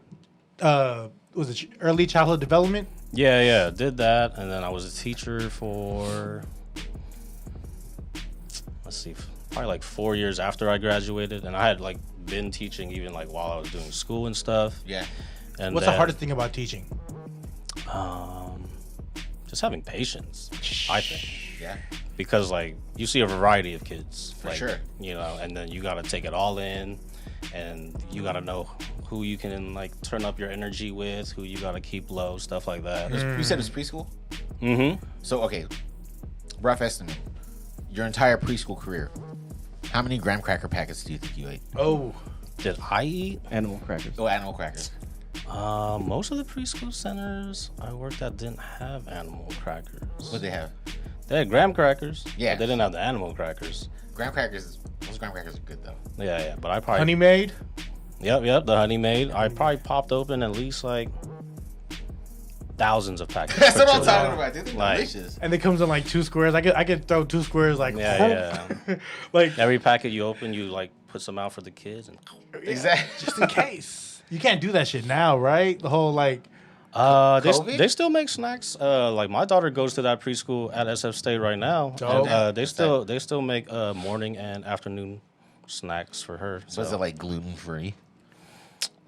B: was it early childhood development?
C: Yeah. Did that, and then I was a teacher for, let's see, probably like 4 years after I graduated, and I had like been teaching even like while I was doing school and stuff.
A: Yeah.
C: And
B: What's
C: then,
B: the hardest thing about teaching?
C: Just having patience, I think.
A: Yeah.
C: Because like you see a variety of kids,
A: For
C: like,
A: sure.
C: you know, and then you got to take it all in, and you got to know who you can like turn up your energy with, who you got to keep low, stuff like that.
A: You said it was preschool?
C: Mm-hmm.
A: So, okay. Rough estimate. Your entire preschool career. How many graham cracker packets do you think you ate?
B: Oh,
C: Did I eat?
D: Animal crackers.
A: Oh, animal crackers.
C: Most of the preschool centers I worked at didn't have animal crackers.
A: What they have?
C: They had graham crackers.
A: Yeah.
C: But they didn't have the animal crackers.
A: Graham crackers. Those graham crackers are good though.
C: Yeah. But I probably.
B: Honey Maid.
C: Yep. The Honey Maid. I probably popped open at least like thousands of packets.
A: That's
C: per
A: what I'm
C: children.
A: talking about. Dude, they're
C: Like-
A: delicious.
B: And it comes in like 2 squares. I could throw 2 squares like
C: Yeah.
B: like
C: Every packet you open, you like put some out for the kids. And
A: Exactly.
B: just in case. You can't do that shit now, right? The whole like
A: COVID?
C: they still make snacks. Like my daughter goes to that preschool at SF State right now.
B: Dope.
C: And, they still make morning and afternoon snacks for her.
A: So is it like gluten free?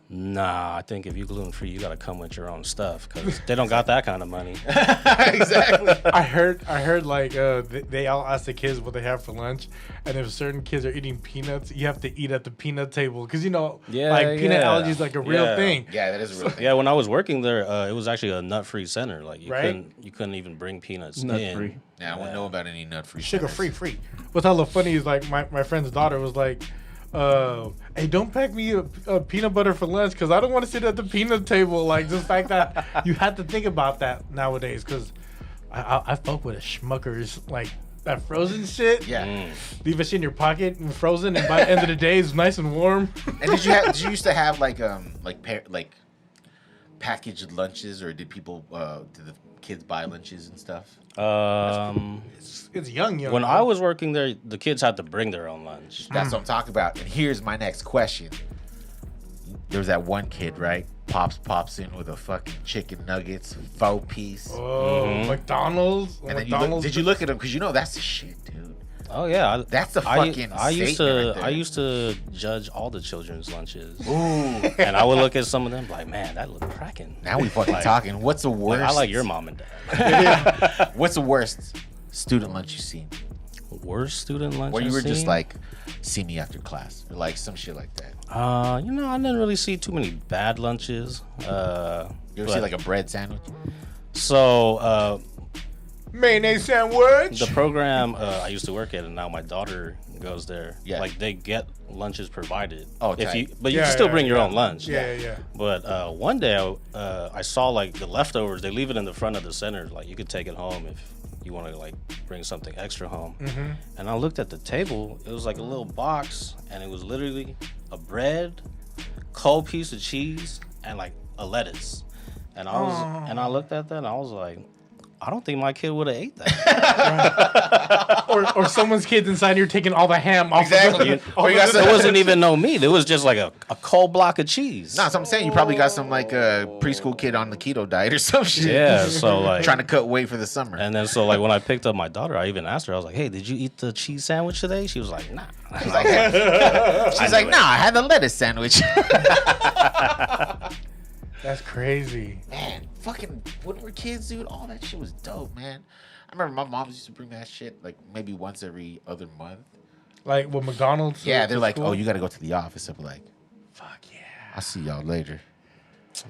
C: Nah, I think if you gluten free, you gotta come with your own stuff because they don't got that kind of money.
A: Exactly.
B: I heard like they all ask the kids what they have for lunch, and if certain kids are eating peanuts, you have to eat at the peanut table because like peanut allergy is like a real
C: Yeah.
B: thing.
A: Yeah, that is a real thing.
C: Yeah, when I was working there, it was actually a nut-free center. Like
B: Right?
C: you couldn't even bring peanuts
D: Nut
C: in.
D: free.
A: Yeah, I wouldn't know about any nut free.
B: Sugar free. What's hella funny is like my friend's daughter was like, hey, don't pack me a peanut butter for lunch because I don't want to sit at the peanut table. Like, just like that. You have to think about that nowadays because I fuck with a Schmuckers, like that frozen shit.
A: Yeah.
B: Leave it shit in your pocket and frozen, and by the end of the day, it's nice and warm.
A: And did you used to have like packaged lunches, or did people did the kids buy lunches and stuff?
B: It's young.
C: When I was working there, the kids had to bring their own lunch.
A: That's what I'm talking about. And here's my next question. There was that one kid, right? Pops in with a fucking chicken nuggets, faux piece.
B: McDonald's.
A: And then did you look at him? Because that's the shit, dude.
C: Oh yeah,
A: That's the fucking
C: I used
A: statement right
C: to
A: there.
C: I used to judge all the children's lunches,
A: Ooh.
C: and I would look at some of them like, man, that look cracking.
A: Now we fucking
C: Like-
A: talking. What's the worst?
C: Like, I like your mom and dad.
A: What's the worst student lunch you've seen?
C: Worst student lunch.
A: Where you
C: I've
A: were just
C: seen?
A: like, see me after class, or like some shit like that.
C: I didn't really see too many bad lunches.
A: You ever see
C: But-
A: like a bread sandwich?
C: So
B: mayonnaise sandwich.
C: the program I used to work at, and now my daughter goes there.
A: Yeah.
C: Like they get lunches provided.
A: Oh,
C: if
A: tight.
C: you, but you
B: Yeah,
C: can still
B: yeah,
C: bring your
B: yeah.
C: own lunch.
B: Yeah.
C: But one day I saw like the leftovers. They leave it in the front of the center. Like you could take it home if you want to like bring something extra home.
B: Mm-hmm.
C: And I looked at the table. It was like a little box, and it was literally a bread, cold piece of cheese, and like a lettuce. And I looked at that, and I was like, I don't think my kid would have ate that.
B: or someone's kids inside and you're taking all the ham off.
A: Exactly. Or you got
C: There
A: some,
C: wasn't even no meat. It was just like a cold block of cheese.
A: no, so I'm saying you probably got some like a preschool kid on the keto diet or some shit.
C: Yeah, so like
A: Trying to cut weight for the summer.
C: And then so like when I picked up my daughter, I even asked her. I was like, "Hey, did you eat the cheese sandwich today?" She was like, "Nah."
A: She's like, nah, I had the lettuce sandwich.
B: That's crazy.
A: Man, fucking when we were kids, dude, all that shit was dope, man. I remember my mom used to bring that shit like maybe once every other month.
B: Like with McDonald's.
A: Yeah, they're
B: to
A: like,
B: school?
A: oh, you got to go to the office. I'm like,
B: Fuck yeah.
A: I'll see y'all later,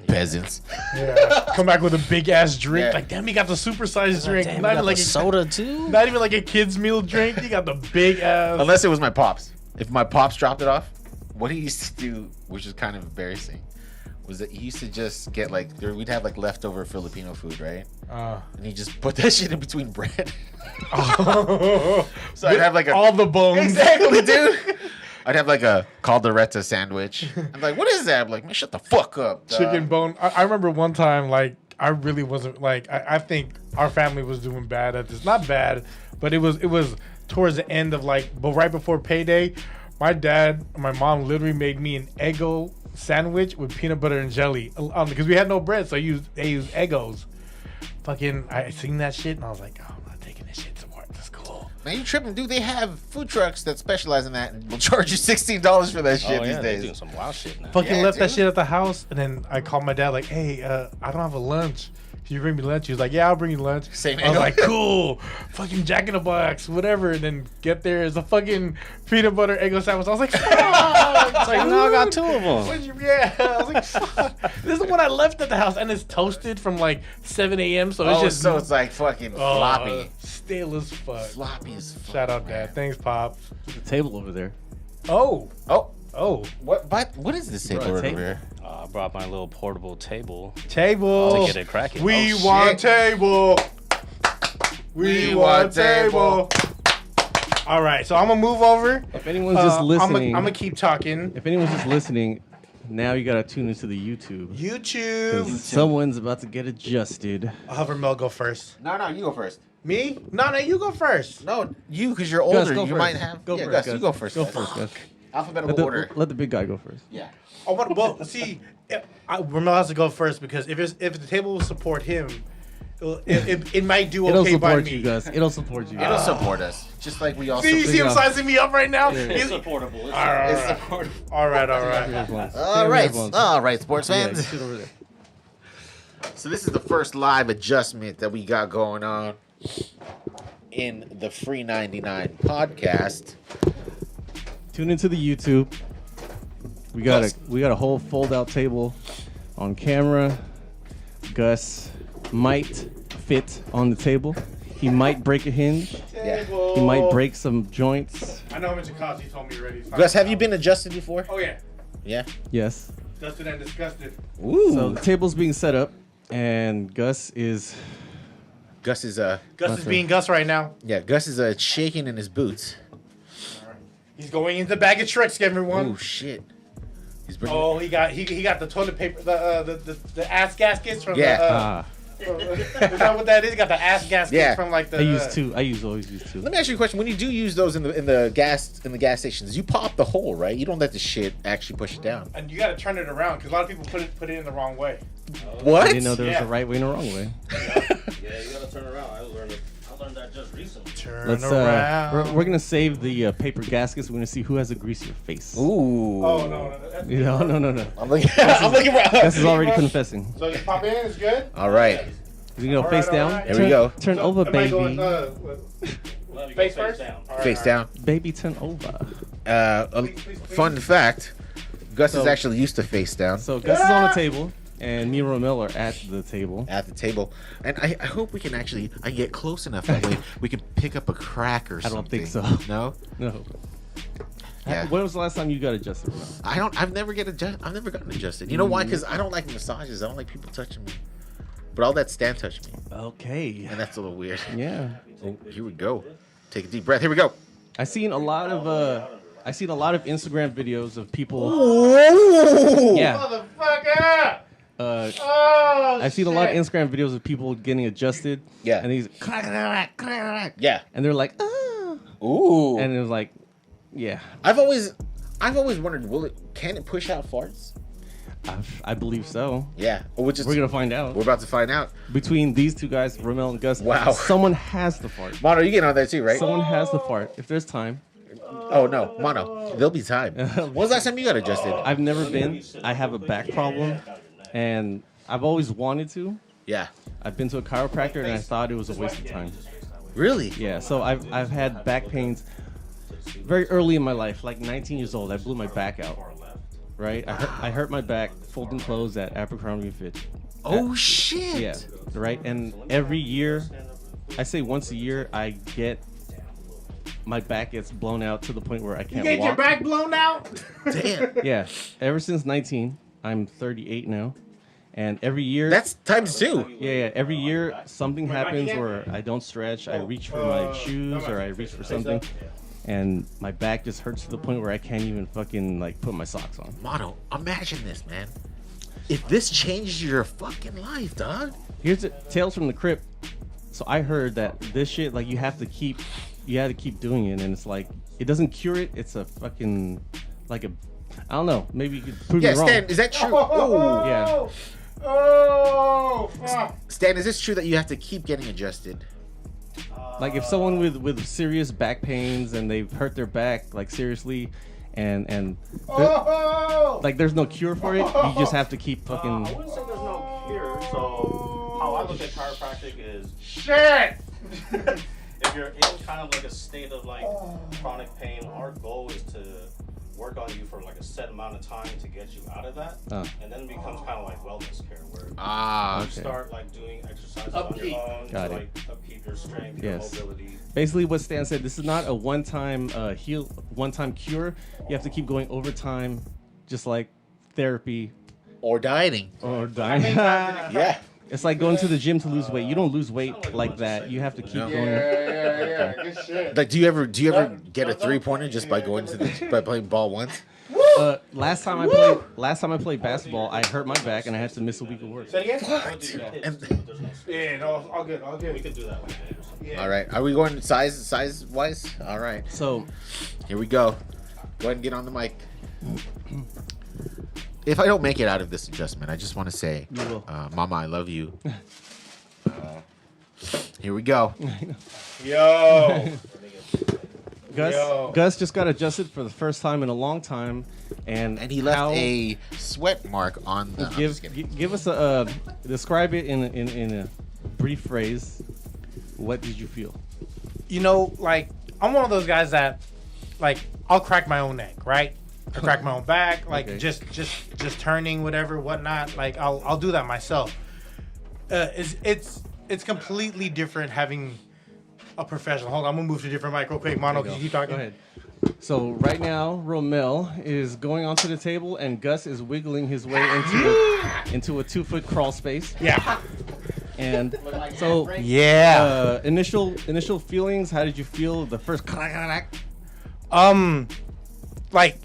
A: peasants.
B: Yeah. Come back with a big ass drink.
A: Yeah.
B: Like, damn, you got the supersized drink.
C: Damn,
B: Not
C: you got
B: even like
C: the
B: a
C: soda too.
B: Not even like a kid's meal drink. You got the big ass.
A: Unless it was my pops. If my pops dropped it off, what he used to do, which is kind of embarrassing, was that he used to just get like we'd have like leftover Filipino food, right? And he just put that shit in between bread. So I'd have like
B: all the bones.
A: Exactly, dude. I'd have like a caldereta sandwich. I'm like, what is that? I'm like, man, shut the fuck up. Dog.
B: Chicken bone. I remember one time, like, I really wasn't like. I think our family was doing bad at this. Not bad, but it was towards the end of like, but right before payday, my dad, my mom literally made me an Eggo sandwich with peanut butter and jelly because we had no bread, so they used Eggos. Fucking, I seen that shit and I was like, oh, I'm not taking this shit to work. That's cool.
A: Man, you tripping, dude? They have food trucks that specialize in that and will charge you $16 for that shit
C: Oh,
A: these
C: yeah, they
A: days.
C: doing some wild shit now.
B: Fucking
A: Yeah,
B: left that
A: dude.
B: shit at the house, and then I called my dad like, "Hey, I don't have a lunch. Can you bring me lunch?" He was like, "Yeah, I'll bring you lunch."
A: Same
B: I was
A: Eggo.
B: like, "Cool, fucking Jack in the Box, whatever." And then get there is a fucking peanut butter Eggo sandwich. I was like, "Fuck!"
C: It's like, no, I got two of them.
B: Yeah, I was like, "Fuck!" This is what I left at the house, and it's toasted from like 7 a.m. So it's just
A: so it's like fucking floppy.
B: stale as fuck.
A: Floppy as fuck.
B: Shout out,
A: man.
B: Dad. Thanks, Pop.
D: The table over there.
B: Oh,
A: Oh, what is this table
D: Bro, a
A: right
D: table.
A: over here?
C: I brought my little portable table
B: table.
C: to get it cracking.
B: We
A: Oh,
B: want
A: shit.
B: table. We want table. All right, so I'm gonna move over.
D: If anyone's just listening,
B: I'm gonna keep talking.
D: if anyone's just listening, now you gotta tune into the YouTube. 'Cause
B: YouTube.
D: someone's about to get adjusted.
B: I'll have Mel go first.
A: No, you go first.
B: Me? No, you go first.
A: No, you, because you're
D: Gus,
A: older.
D: go
A: You
D: first.
A: might have.
D: Go
A: yeah,
D: first,
A: Gus, you go first.
D: Go
A: Gus.
D: first, Gus.
A: Alphabetical order.
D: Let the big guy go first.
A: Yeah.
B: Oh, well, see, Ramel has to go first because if the table will support him, it might do
D: It'll
B: okay by
D: support
B: me.
D: you, Gus. It'll support you.
A: It'll support us, just like we all
B: See, you
A: support.
B: see him
D: Yeah.
B: sizing me up right now.
D: Yeah.
B: He's-
C: supportable.
B: All right,
A: It's supportive.
B: all right.
A: All right, sports
D: Yeah,
A: fans.
D: you sit over there.
A: So this is the first live adjustment that we got going on in the Free99 podcast.
D: Tune into the YouTube. We got a whole fold-out table on camera. Gus might fit on the table. He might break a hinge.
A: Yeah.
D: He might break some joints.
B: I know how much it costs. You told me already.
A: Gus, have you been adjusted before?
B: Oh yeah,
A: Yeah.
D: Yes.
B: dusted and disgusted.
A: Ooh.
D: So the table's being set up, and Gus is
A: Gus is
B: Gus is being Gus right now.
A: Gus is shaking in his boots.
B: He's going into the bag of tricks, everyone.
A: Oh shit. He's bringing.
B: Oh, he got the toilet paper, the ass gaskets from
A: Yeah.
B: Is that what that is? He got the ass gaskets
A: Yeah.
B: from like the.
D: I always use two.
A: Let me ask you a question. When you do use those in the gas stations, you pop the hole, right? You don't let the shit actually push it down.
B: And you gotta turn it around because a lot of people put it in the wrong way.
A: What?
D: I didn't know there was
B: Yeah.
D: a right way and a wrong way.
C: Yeah, you gotta turn around. I learned that just recently.
B: Turn
D: Let's
B: around.
D: we're gonna save the paper gaskets. We're gonna see who has a greasier face.
A: Ooh.
B: Oh no, that's
D: You know, no.
A: I'm looking. I'm looking for.
D: Gus is already confessing.
B: So you pop in, it's good.
A: All right.
D: You go
B: All
D: face
B: right,
D: down.
B: all right.
A: Here we go.
D: Turn over,
B: Am I
D: baby.
B: going, face first.
C: down.
B: All right,
A: Face
B: all
A: down.
D: Baby, turn over.
B: Please.
A: Fun fact: Gus is
D: So-
A: actually used to face down
D: So Gus is on the table, and me and Romel are at the table.
A: at the table, and I hope we can actually get close enough that way we can pick up a crack or
D: I
A: something.
D: don't think so.
A: No.
D: No.
A: Yeah.
D: When was the last time you got adjusted, Romel?
A: I've never gotten adjusted. You know why? Because I don't like massages. I don't like people touching me. But all that Stan touched me,
D: Okay.
A: and that's a little weird.
D: Yeah.
A: Oh, here we go. Take a deep breath. Here we go.
D: I seen a lot of Instagram videos of people.
A: Ooh.
D: Yeah.
B: Motherfucker!
D: I've seen a lot of Instagram videos of people getting adjusted.
A: Yeah.
D: And he's
A: Yeah.
D: and they're like, ah.
A: Ooh.
D: And it was like, yeah.
A: I've always wondered, can it push out farts?
D: I believe so.
A: Yeah.
D: We're gonna find out.
A: We're about to find out.
D: Between these two guys, Rommel and Gus,
A: Wow.
D: someone has the fart.
A: Mono, you get on there too, right?
D: Someone has the fart. If there's time.
A: Oh no, Mono, there'll be time. When was the last time you got adjusted?
D: I've never been. I have a back problem, and I've always wanted to.
A: Yeah.
D: I've been to a chiropractor, and I thought it was a waste of time.
A: Really?
D: Yeah. So I've had back pains very early in my life, like 19 years old. I blew my back out. Right. I hurt my back folding clothes at Abercrombie & Fitch.
A: Oh shit.
D: Yeah. Right. And every year, I say once a year, my back gets blown out to the point where I can't walk.
B: You get your back blown out?
A: Damn.
D: Yeah. Ever since 19, I'm 38 now. And every year...
A: That's times 2.
D: Yeah. Every year, something happens where I don't stretch. I reach for my shoes or I reach for something. And my back just hurts to the point where I can't even fucking, like, put my socks on.
A: Mono, imagine this, man. If this changes your fucking life, dog.
D: Here's Tales from the Crypt. So I heard that this shit, like, you have to keep doing it, and it's like it doesn't cure it. It's a fucking I don't know. Maybe you could prove me wrong.
A: Stan, is that true? Oh,
D: Yeah.
B: Oh, fuck.
A: Stan, is this true that you have to keep getting adjusted?
D: Like if someone with serious back pains and they've hurt their back, like seriously, and like there's no cure for it. You just have to keep fucking.
C: I wouldn't say there's no cure. So how I look at chiropractic is
B: Shit.
C: if you're in kind of like a state of like chronic pain, our goal is to work on you for like a set amount of time to get you out of that, and then it becomes kind of like wellness care where you start like doing exercises on your own
D: Got
C: to
D: it.
C: like upkeep your strength,
D: Yes.
C: your mobility.
D: Basically, what Stan said, this is not a one-time one-time cure. You have to keep going over time, just like therapy
A: Or dieting?
D: or dying.
A: Yeah.
D: It's like going to the gym to lose weight. You don't lose weight like that. You have to keep going.
B: Yeah. Good shit.
A: Like, do you ever get a 3-pointer just by going to by playing ball once?
D: Last time I played basketball, I hurt my back and I had to miss a week of work.
B: Say it again?
A: What? And,
B: Yeah, no, all good.
C: We could do that one day or something.
A: all right. Are we going size wise? All right.
D: So,
A: Here we go. Go ahead and get on the mic. If I don't make it out of this adjustment, I just want to say,
D: You will.
A: Mama, I love you. Here we go.
B: Yo.
D: Gus just got adjusted for the first time in a long time, and
A: And he left
D: how-
A: a sweat mark on the. I'm just kidding.
D: give us a describe it in a brief phrase. What did you feel?
B: You know, like, I'm one of those guys that, like, I'll crack my own neck, right? I crack my own back, like,
D: Okay.
B: just turning, whatever, whatnot. Like, I'll do that myself. It's completely different having a professional. Hold on, I'm gonna move to a different mic real quick. Mono, can you keep talking?
D: Go ahead. So right now, Rommel is going onto the table, and Gus is wiggling his way into a 2-foot crawl space.
B: Yeah.
D: And so,
B: Yeah.
D: initial feelings. How did you feel the first?
B: Like,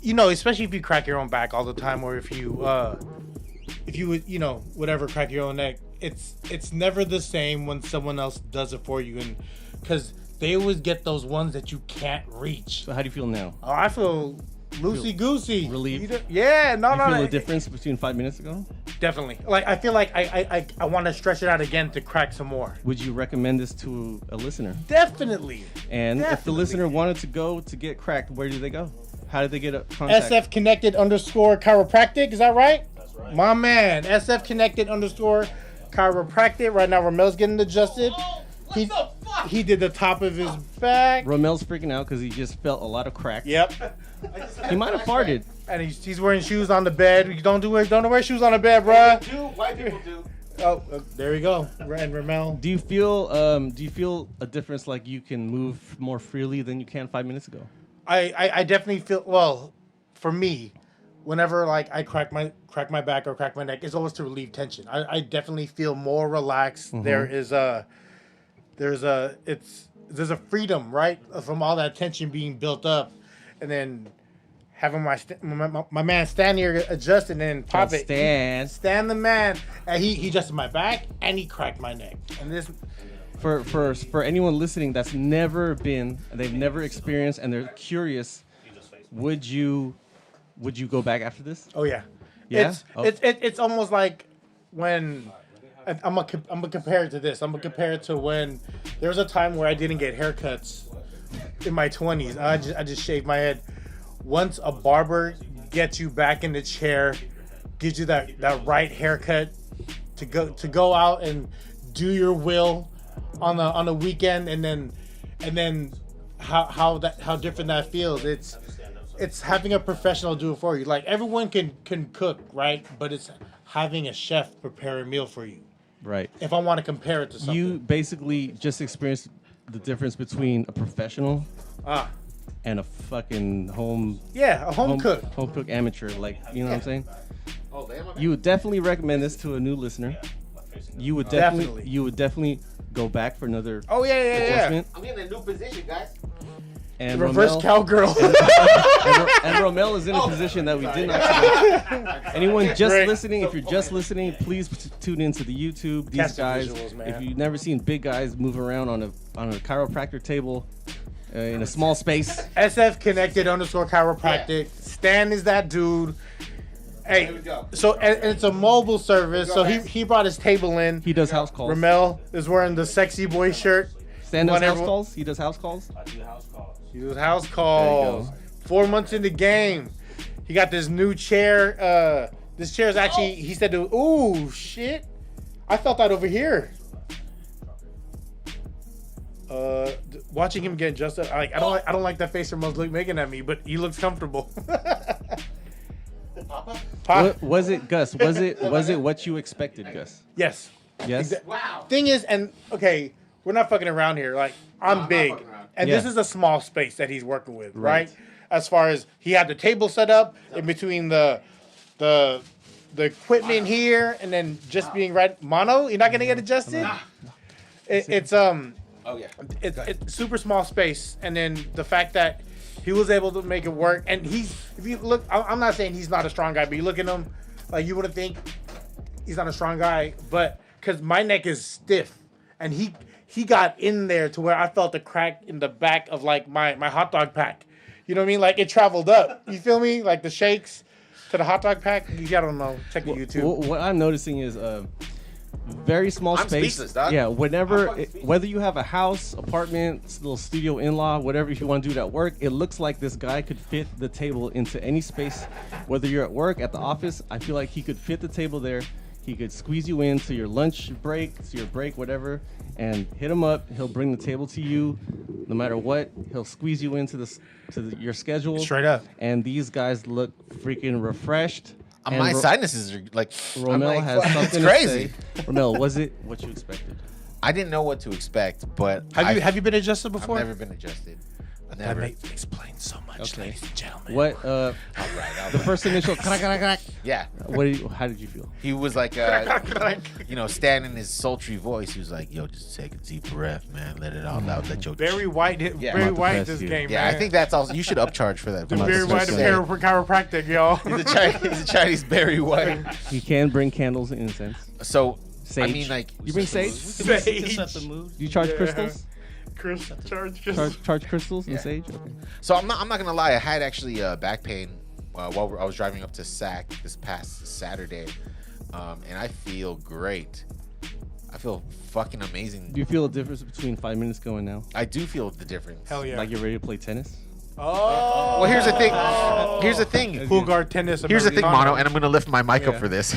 B: you know, especially if you crack your own back all the time, or if you would, you know, whatever, crack your own neck, it's never the same when someone else does it for you, and because they always get those ones that you can't reach.
D: So how do you feel now?
B: Oh, I feel loosey goosey.
D: Relieved?
B: Yeah, no,
D: You
B: no,
D: feel
B: no,
D: the difference between 5 minutes ago?
B: definitely. Like, I feel like I want to stretch it out again to crack some more.
D: Would you recommend this to a listener?
B: Definitely.
D: And if the
B: Definitely.
D: listener wanted to go to get cracked, where do they go? How did they get a contact?
B: SF Connected _ chiropractic, is that right?
C: That's right.
B: My man, SF Connected _ chiropractic. Right now, Rommel's getting adjusted. He did the top of his back.
D: Rommel's freaking out because he just felt a lot of crack.
B: Yep.
D: He might have farted.
B: And he's wearing shoes on the bed. You don't wear shoes on the bed, bruh.
C: White people do.
B: Oh, there we go. And Rommel.
D: Do you feel a difference, like you can move more freely than you can 5 minutes ago?
B: I definitely feel, well, for me, whenever like I crack my back or crack my neck, it's always to relieve tension. I definitely feel more relaxed.
D: Mm-hmm.
B: There's a freedom, right, from all that tension being built up, and then having my man stand here adjusting and pop it. Stand the man. And he adjusted my back and he cracked my neck. And this
D: for anyone listening that's never been, they've never experienced, and they're curious, would you go back after this?
B: Oh yeah.
D: Yeah?
B: It's almost like when I'm gonna compare it to this. I'm gonna compare it to when there was a time where I didn't get haircuts in my 20s. I just shaved my head. Once a barber gets you back in the chair, gives you that right haircut to go out and do your will on the weekend, and then how different that feels. It's having a professional do it for you. Like, everyone can cook, right? But it's having a chef prepare a meal for you.
D: Right.
B: If I want to compare it to something.
D: You basically just experienced the difference between a professional and a fucking home
B: cook.
D: Home cook amateur, like, you know what I'm saying? You would definitely recommend this to a new listener. You would definitely go back for another adjustment.
A: I'm getting a new position, guys.
D: And
B: Reverse cowgirl.
D: and Rommel is in a position that we did not. Anyone just listening, if you're just listening, please tune into the YouTube. These
B: Catch the
D: guys,
B: visuals, man.
D: if you've never seen big guys move around on a chiropractor table in a small space.
B: SF Connected _ chiropractic. Stan is that dude. Hey,
A: There we go.
B: so and it's a mobile service. So he brought his table in.
D: He does house calls.
B: Rommel is wearing the sexy boy shirt.
D: Stan does house calls. He does house calls.
C: I do house calls.
B: He does house calls. 4 months in the game. He got this new chair. This chair is actually, he said, ooh, shit. I felt that over here. Watching him get adjusted, I don't like that face Romel's making at me, but he looks comfortable.
D: What, was it, Gus? Was it what you expected, Gus?
B: Yes.
D: Yes.
A: Wow.
B: Thing is, and okay, we're not fucking around here. Like, I'm big,
A: fucking around.
B: and
D: Yeah.
B: this is a small space that he's working with,
D: Right.
B: right? As far as he had the table set up in between the equipment here, and then just being right mono. You're not gonna get adjusted. It's
A: Oh yeah.
B: it's super small space, and then the fact that he was able to make it work. And if you look, I'm not saying he's not a strong guy, but you look at him, like, you wouldn't think he's not a strong guy, but because my neck is stiff, and he got in there to where I felt the crack in the back of, like, my hot dog pack. You know what I mean? Like, it traveled up. You feel me? Like the shakes to the hot dog pack. I don't know. Check the YouTube.
D: What I'm noticing is very small
A: I'm
D: space.
A: speechless, dog.
D: Yeah, whenever,
A: fucking speechless.
D: whether you have a house, apartment, little studio, in-law, whatever you want to do at work, it looks like this guy could fit the table into any space. Whether you're at work, at the office, I feel like he could fit the table there. He could squeeze you into your lunch break, to your break, whatever, and hit him up. He'll bring the table to you, no matter what. He'll squeeze you into your schedule.
B: Straight up.
D: And these guys look freaking refreshed. And
A: My sinuses are like.
D: Rommel
A: I'm like,
D: has
A: fuck,
D: something
A: it's crazy.
D: to say. Rommel, was it what you expected?
A: I didn't know what to expect, but
B: Have you been adjusted before?
A: I've never been adjusted. I
B: That
A: never.
B: explains so much,
D: Okay.
B: ladies and gentlemen.
D: What?
A: All right.
D: The first initial.
A: Yeah.
D: How did you feel?
A: He was like, Stan in his sultry voice. He was like, "Yo, just take a deep breath, man. Let it all out. Let your
B: Very white,
A: Yeah.
B: very
A: I'm
D: about to
B: white
D: press
B: this
D: you.
B: game,
A: Yeah,
B: man.
A: I think that's also. You should upcharge for that.
B: the
D: I'm
B: Barry
D: about to
B: White of
D: say.
B: chiropractic, y'all.
A: He's a Chinese Barry White.
D: You can bring candles and incense.
A: So
D: Sage.
A: I mean, like,
D: You bring sage?
B: Sage.
D: Do you charge
B: Yeah.
D: crystals? Charge crystals and
A: Yeah.
D: sage? Okay.
A: So I'm not gonna lie. I had actually back pain while I was driving up to SAC this past Saturday, and I feel great. I feel fucking amazing.
D: Do you feel a difference between 5 minutes ago and now?
A: I do feel the difference.
B: Hell yeah.
D: Like you're ready to play tennis?
B: Oh.
A: Well, here's the thing. Here's the thing.
B: Full guard tennis.
A: Here's the thing,
B: Americano.
A: Mono, and I'm gonna lift my mic up
D: Yeah.
A: for this.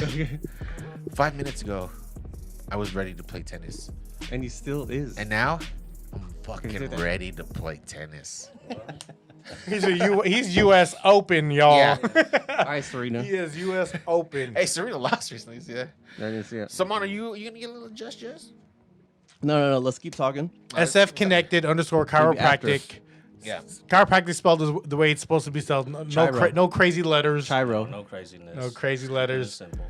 A: 5 minutes ago, I was ready to play tennis,
D: And he still is.
A: and now I'm
D: Is
A: fucking
D: it that-
A: ready to play tennis.
B: He's U.S. Open, y'all.
A: Yeah.
D: Hi, Serena.
B: He is U.S. Open.
A: Hey, Serena lost recently. See that?
D: I didn't see it.
A: So, Mono, you gonna get a little gestures?
D: No. Let's keep talking.
B: SF Connected _ chiropractic.
A: Yeah.
B: Chiropractic spelled the way it's supposed to be spelled. No,
D: Chiro.
B: no crazy letters.
D: Chiro.
C: No craziness.
B: No crazy
C: It's
B: letters.
C: simple.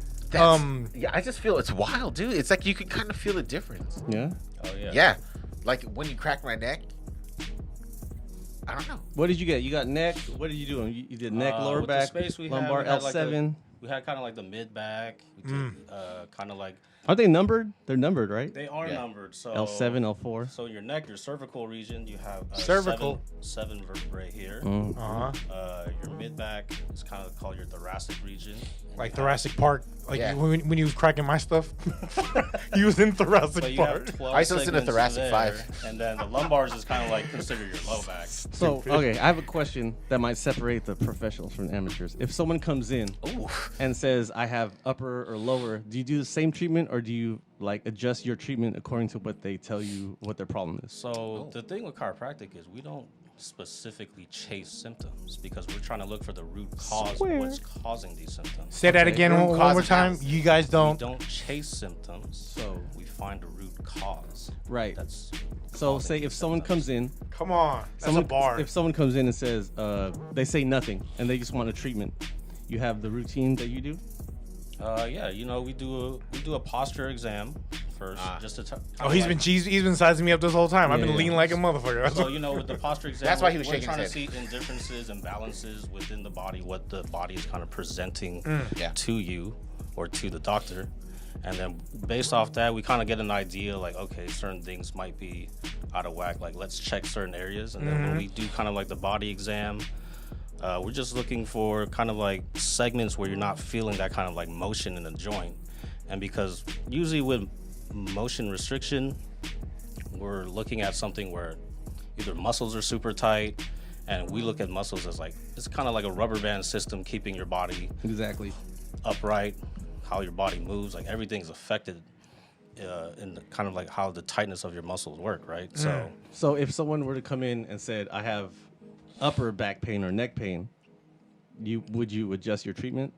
A: Yeah, I just feel it's wild, dude. It's like you can kind of feel the difference.
D: Yeah.
C: Oh yeah.
A: Yeah, like when you crack my neck, I don't know.
D: What did you get? You got neck. What did you do? You did neck, lower
C: with
D: back,
C: the space we
D: lumbar,
C: had, we had
D: L7.
C: we had kind of like the mid back. We did kind of like.
D: Aren't they numbered? They're numbered, right?
C: They are numbered. So
D: L7, L4.
C: So your neck, your cervical region, you have
B: Cervical.
C: seven vertebrae here. Your mid back is kind of called your thoracic region.
B: Like Thoracic Park. Like
A: Yeah.
B: when he was cracking my stuff. He was in
C: So
B: Thoracic
C: you
B: Park.
C: have 12
A: I used to listen to
C: segments
A: Thoracic
C: there,
A: 5.
C: And then the lumbars is kind of like considered your low back.
D: So, okay, I have a question that might separate the professionals from the amateurs. If someone comes in
A: Ooh.
D: and says, I have upper or lower, do you do the same treatment or do you like adjust your treatment according to what they tell you what their problem is?
C: So the thing with chiropractic is we don't specifically chase symptoms because we're trying to look for the root cause of what's causing these symptoms.
B: Say that again
A: Root
B: one
A: cause
B: more time.
A: analysis.
B: You guys
C: We
B: don't.
C: don't chase symptoms, so we find a root cause.
D: Right.
C: That's
D: So
C: causing
D: say
C: these
D: if someone
C: symptoms.
D: comes in,
B: Come on. That's
D: someone,
B: a bar.
D: if someone comes in and says, they say nothing and they just want a treatment, you have the routine that you do?
C: Yeah, we do a posture exam first, just to.
B: Oh, he's been sizing me up this whole time. I've been
D: Yeah.
B: leaning like a motherfucker.
C: So with the posture exam,
A: That's why he was
C: we're
A: shaking
C: trying
A: his
C: to see indifferences and balances within the body, what the body is kind of presenting
A: Yeah.
C: to you or to the doctor, and then based off that, we kind of get an idea like, okay, certain things might be out of whack. Like let's check certain areas, and then when we do kind of like the body exam. We're just looking for kind of like segments where you're not feeling that kind of like motion in the joint. And because usually with motion restriction, we're looking at something where either muscles are super tight, and we look at muscles as like, it's kind of like a rubber band system keeping your body
D: Exactly.
C: upright, how your body moves, like everything's affected in the, kind of like how the tightness of your muscles work, right?
D: So if someone were to come in and said, I have upper back pain or neck pain, would you adjust your treatment?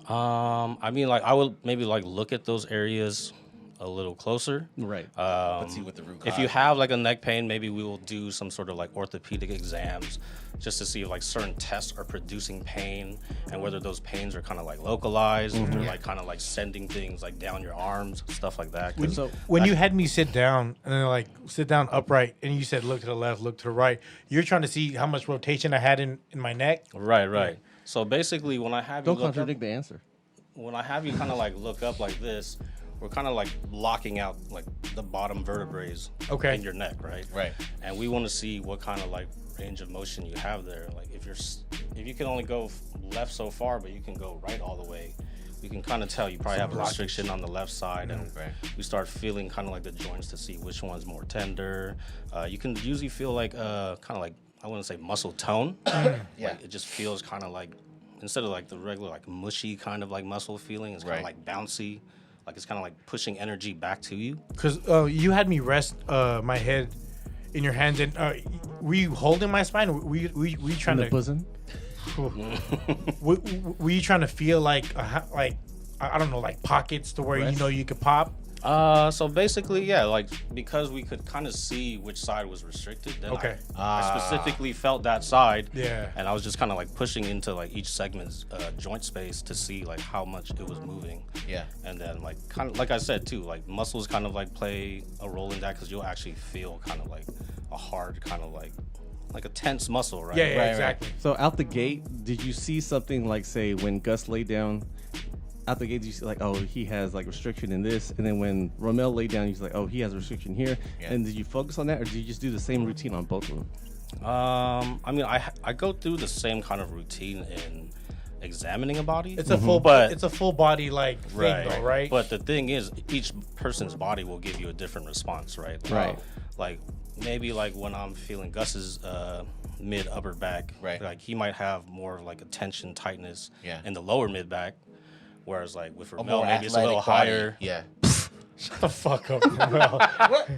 C: I mean, like I would maybe like look at those areas a little closer.
D: Right.
A: Let's see what the root cause.
C: If you have like a neck pain, maybe we will do some sort of like orthopedic exams just to see if like certain tests are producing pain and whether those pains are kind of like localized, if they're like kind of like sending things like down your arms, stuff like that. 'Cause
D: So
B: When you had me sit down and then like sit down upright and you said look to the left, look to the right, you're trying to see how much rotation I had in my neck.
C: Right. So basically, when I have you
D: don't
C: look up,
D: contradict the answer.
C: when I have you kind of like look up like this, we're kind of like blocking out like the bottom vertebrae in your neck, right?
A: Right.
C: And we want to see what kind of like range of motion you have there. Like if you can only go left so far, but you can go right all the way, we can kind of tell you probably have a restriction on the left side, and we start feeling kind of like the joints to see which one's more tender. You can usually feel like kind of like, I wouldn't say muscle tone.
A: Yeah.
C: Like, it just feels kind of like, instead of like the regular like mushy kind of like muscle feeling, it's kind of like bouncy. Like it's kind of like pushing energy back to you.
B: Because you had me rest my head in your hands, and were you holding my spine? Were you trying
D: In the
B: to
D: bosom?
B: were you trying to feel like I don't know, like pockets to where you could pop?
C: So basically, yeah, like because we could kind of see which side was restricted, then I specifically felt that side.
B: Yeah.
C: And I was just kind of like pushing into like each segment's joint space to see like how much it was moving.
A: Yeah.
C: And then like kind of like I said too, like muscles kind of like play a role in that because you'll actually feel kind of like a hard kind of like a tense muscle, right?
B: Yeah,
A: Right,
B: exactly.
D: So out the gate, did you see something like, say, when Gus laid down, out the gate, did you see like, oh, he has like restriction in this, and then when Rommel laid down, he's like, oh, he has a restriction here, and did you focus on that, or did you just do the same routine on both of them?
C: I mean, I go through the same kind of routine in examining a body.
B: It's a full,
C: but
B: it's a full body like thing, though, right?
C: But the thing is, each person's body will give you a different response, right?
D: Right.
C: Like maybe like when I'm feeling Gus's mid upper back,
A: Right.
C: Like he might have more of like a tension tightness
A: Yeah.
C: in the lower mid back, whereas like with
A: A
C: Rommel,
A: more
C: maybe it's a little
A: athletic body.
C: higher.
A: Yeah.
B: Shut the fuck up. Well,
A: What?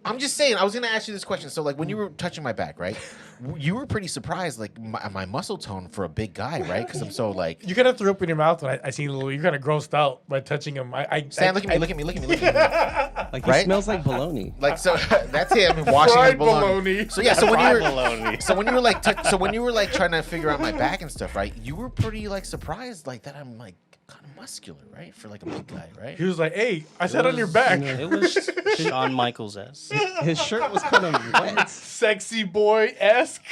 A: I'm just saying. I was gonna ask you this question. So, like, when you were touching my back, right? You were pretty surprised, like my muscle tone for a big guy, right? Because I'm so like.
B: you kind of threw up in your mouth when I seen a little. You kind of grossed out by touching him.
A: Stan, look at me, look at me, look at me, look at me.
D: Like he
A: Right?
D: smells like bologna.
A: Like so, that's him washing his
B: Fried
A: bologna.
B: bologna.
A: So yeah, so when you were,
C: Bologna.
A: so when you were like, so when you were like trying to figure out my back and stuff, right? You were pretty like surprised, like that. I'm like kind of muscular, right? For like a big guy, right?
B: He was like, "Hey, I sat on your back."
C: It was Shawn Michaels esque.
D: His shirt was kind of wet.
B: Sexy boy esque.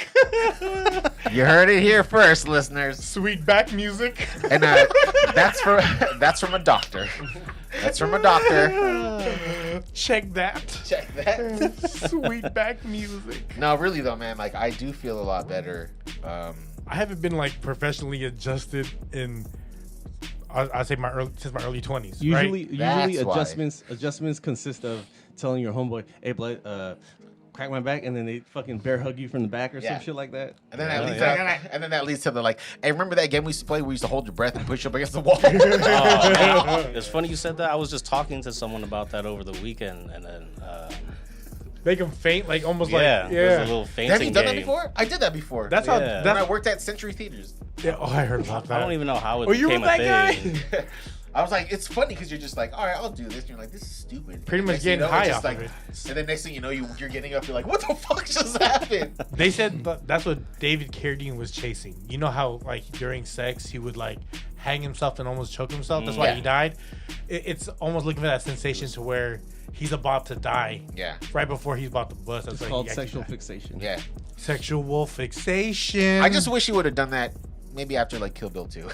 A: You heard it here first, listeners.
B: Sweet back music.
A: And that's from a doctor. That's from a doctor.
B: Check that.
A: Check that.
B: Sweet back music.
A: No, really though, man. Like I do feel a lot better.
B: I haven't been like professionally adjusted in I'd say since my early 20s.
D: Usually,
B: right?
A: That's why.
D: adjustments consist of telling your homeboy, "Hey, blood, crack my back," and then they fucking bear hug you from the back or
A: Yeah.
D: some shit like that.
A: And then that leads to the like, hey, remember that game we used to play? We used to hold your breath and push you up against the wall.
C: It's funny you said that. I was just talking to someone about that over the weekend, and then
B: Make them faint, like almost
C: there's
B: like
C: a little fainting
A: Have you done that
C: game.
A: before? I did that before.
B: That's how.
C: Yeah.
A: when I
B: That's
A: worked at Century Theaters.
B: yeah. Oh, I heard about that.
C: I don't even know how it
B: Oh, you
C: became
B: were
C: a
B: that
C: thing.
B: guy?
A: I was like, it's funny because you're just like, all right, I'll do this. And you're like, this is stupid.
B: Pretty
A: And
B: much
A: next thing you
B: getting
A: know, it's
B: high
A: just
B: off
A: like,
B: of it.
A: And then next thing you know, you're getting up. You're like, what the fuck just happened?
B: They said that's what David Carradine was chasing. You know how like during sex he would like hang himself and almost choke himself. That's why
A: Yeah.
B: he died. It's almost looking for that sensation to where he's about to die.
A: Yeah.
B: Right before he's about to bust. That's
D: It's
B: like
D: called
B: he actually
D: sexual
B: died.
D: fixation.
A: Yeah.
B: Sexual fixation.
A: I just wish he would have done that maybe after like Kill Bill 2.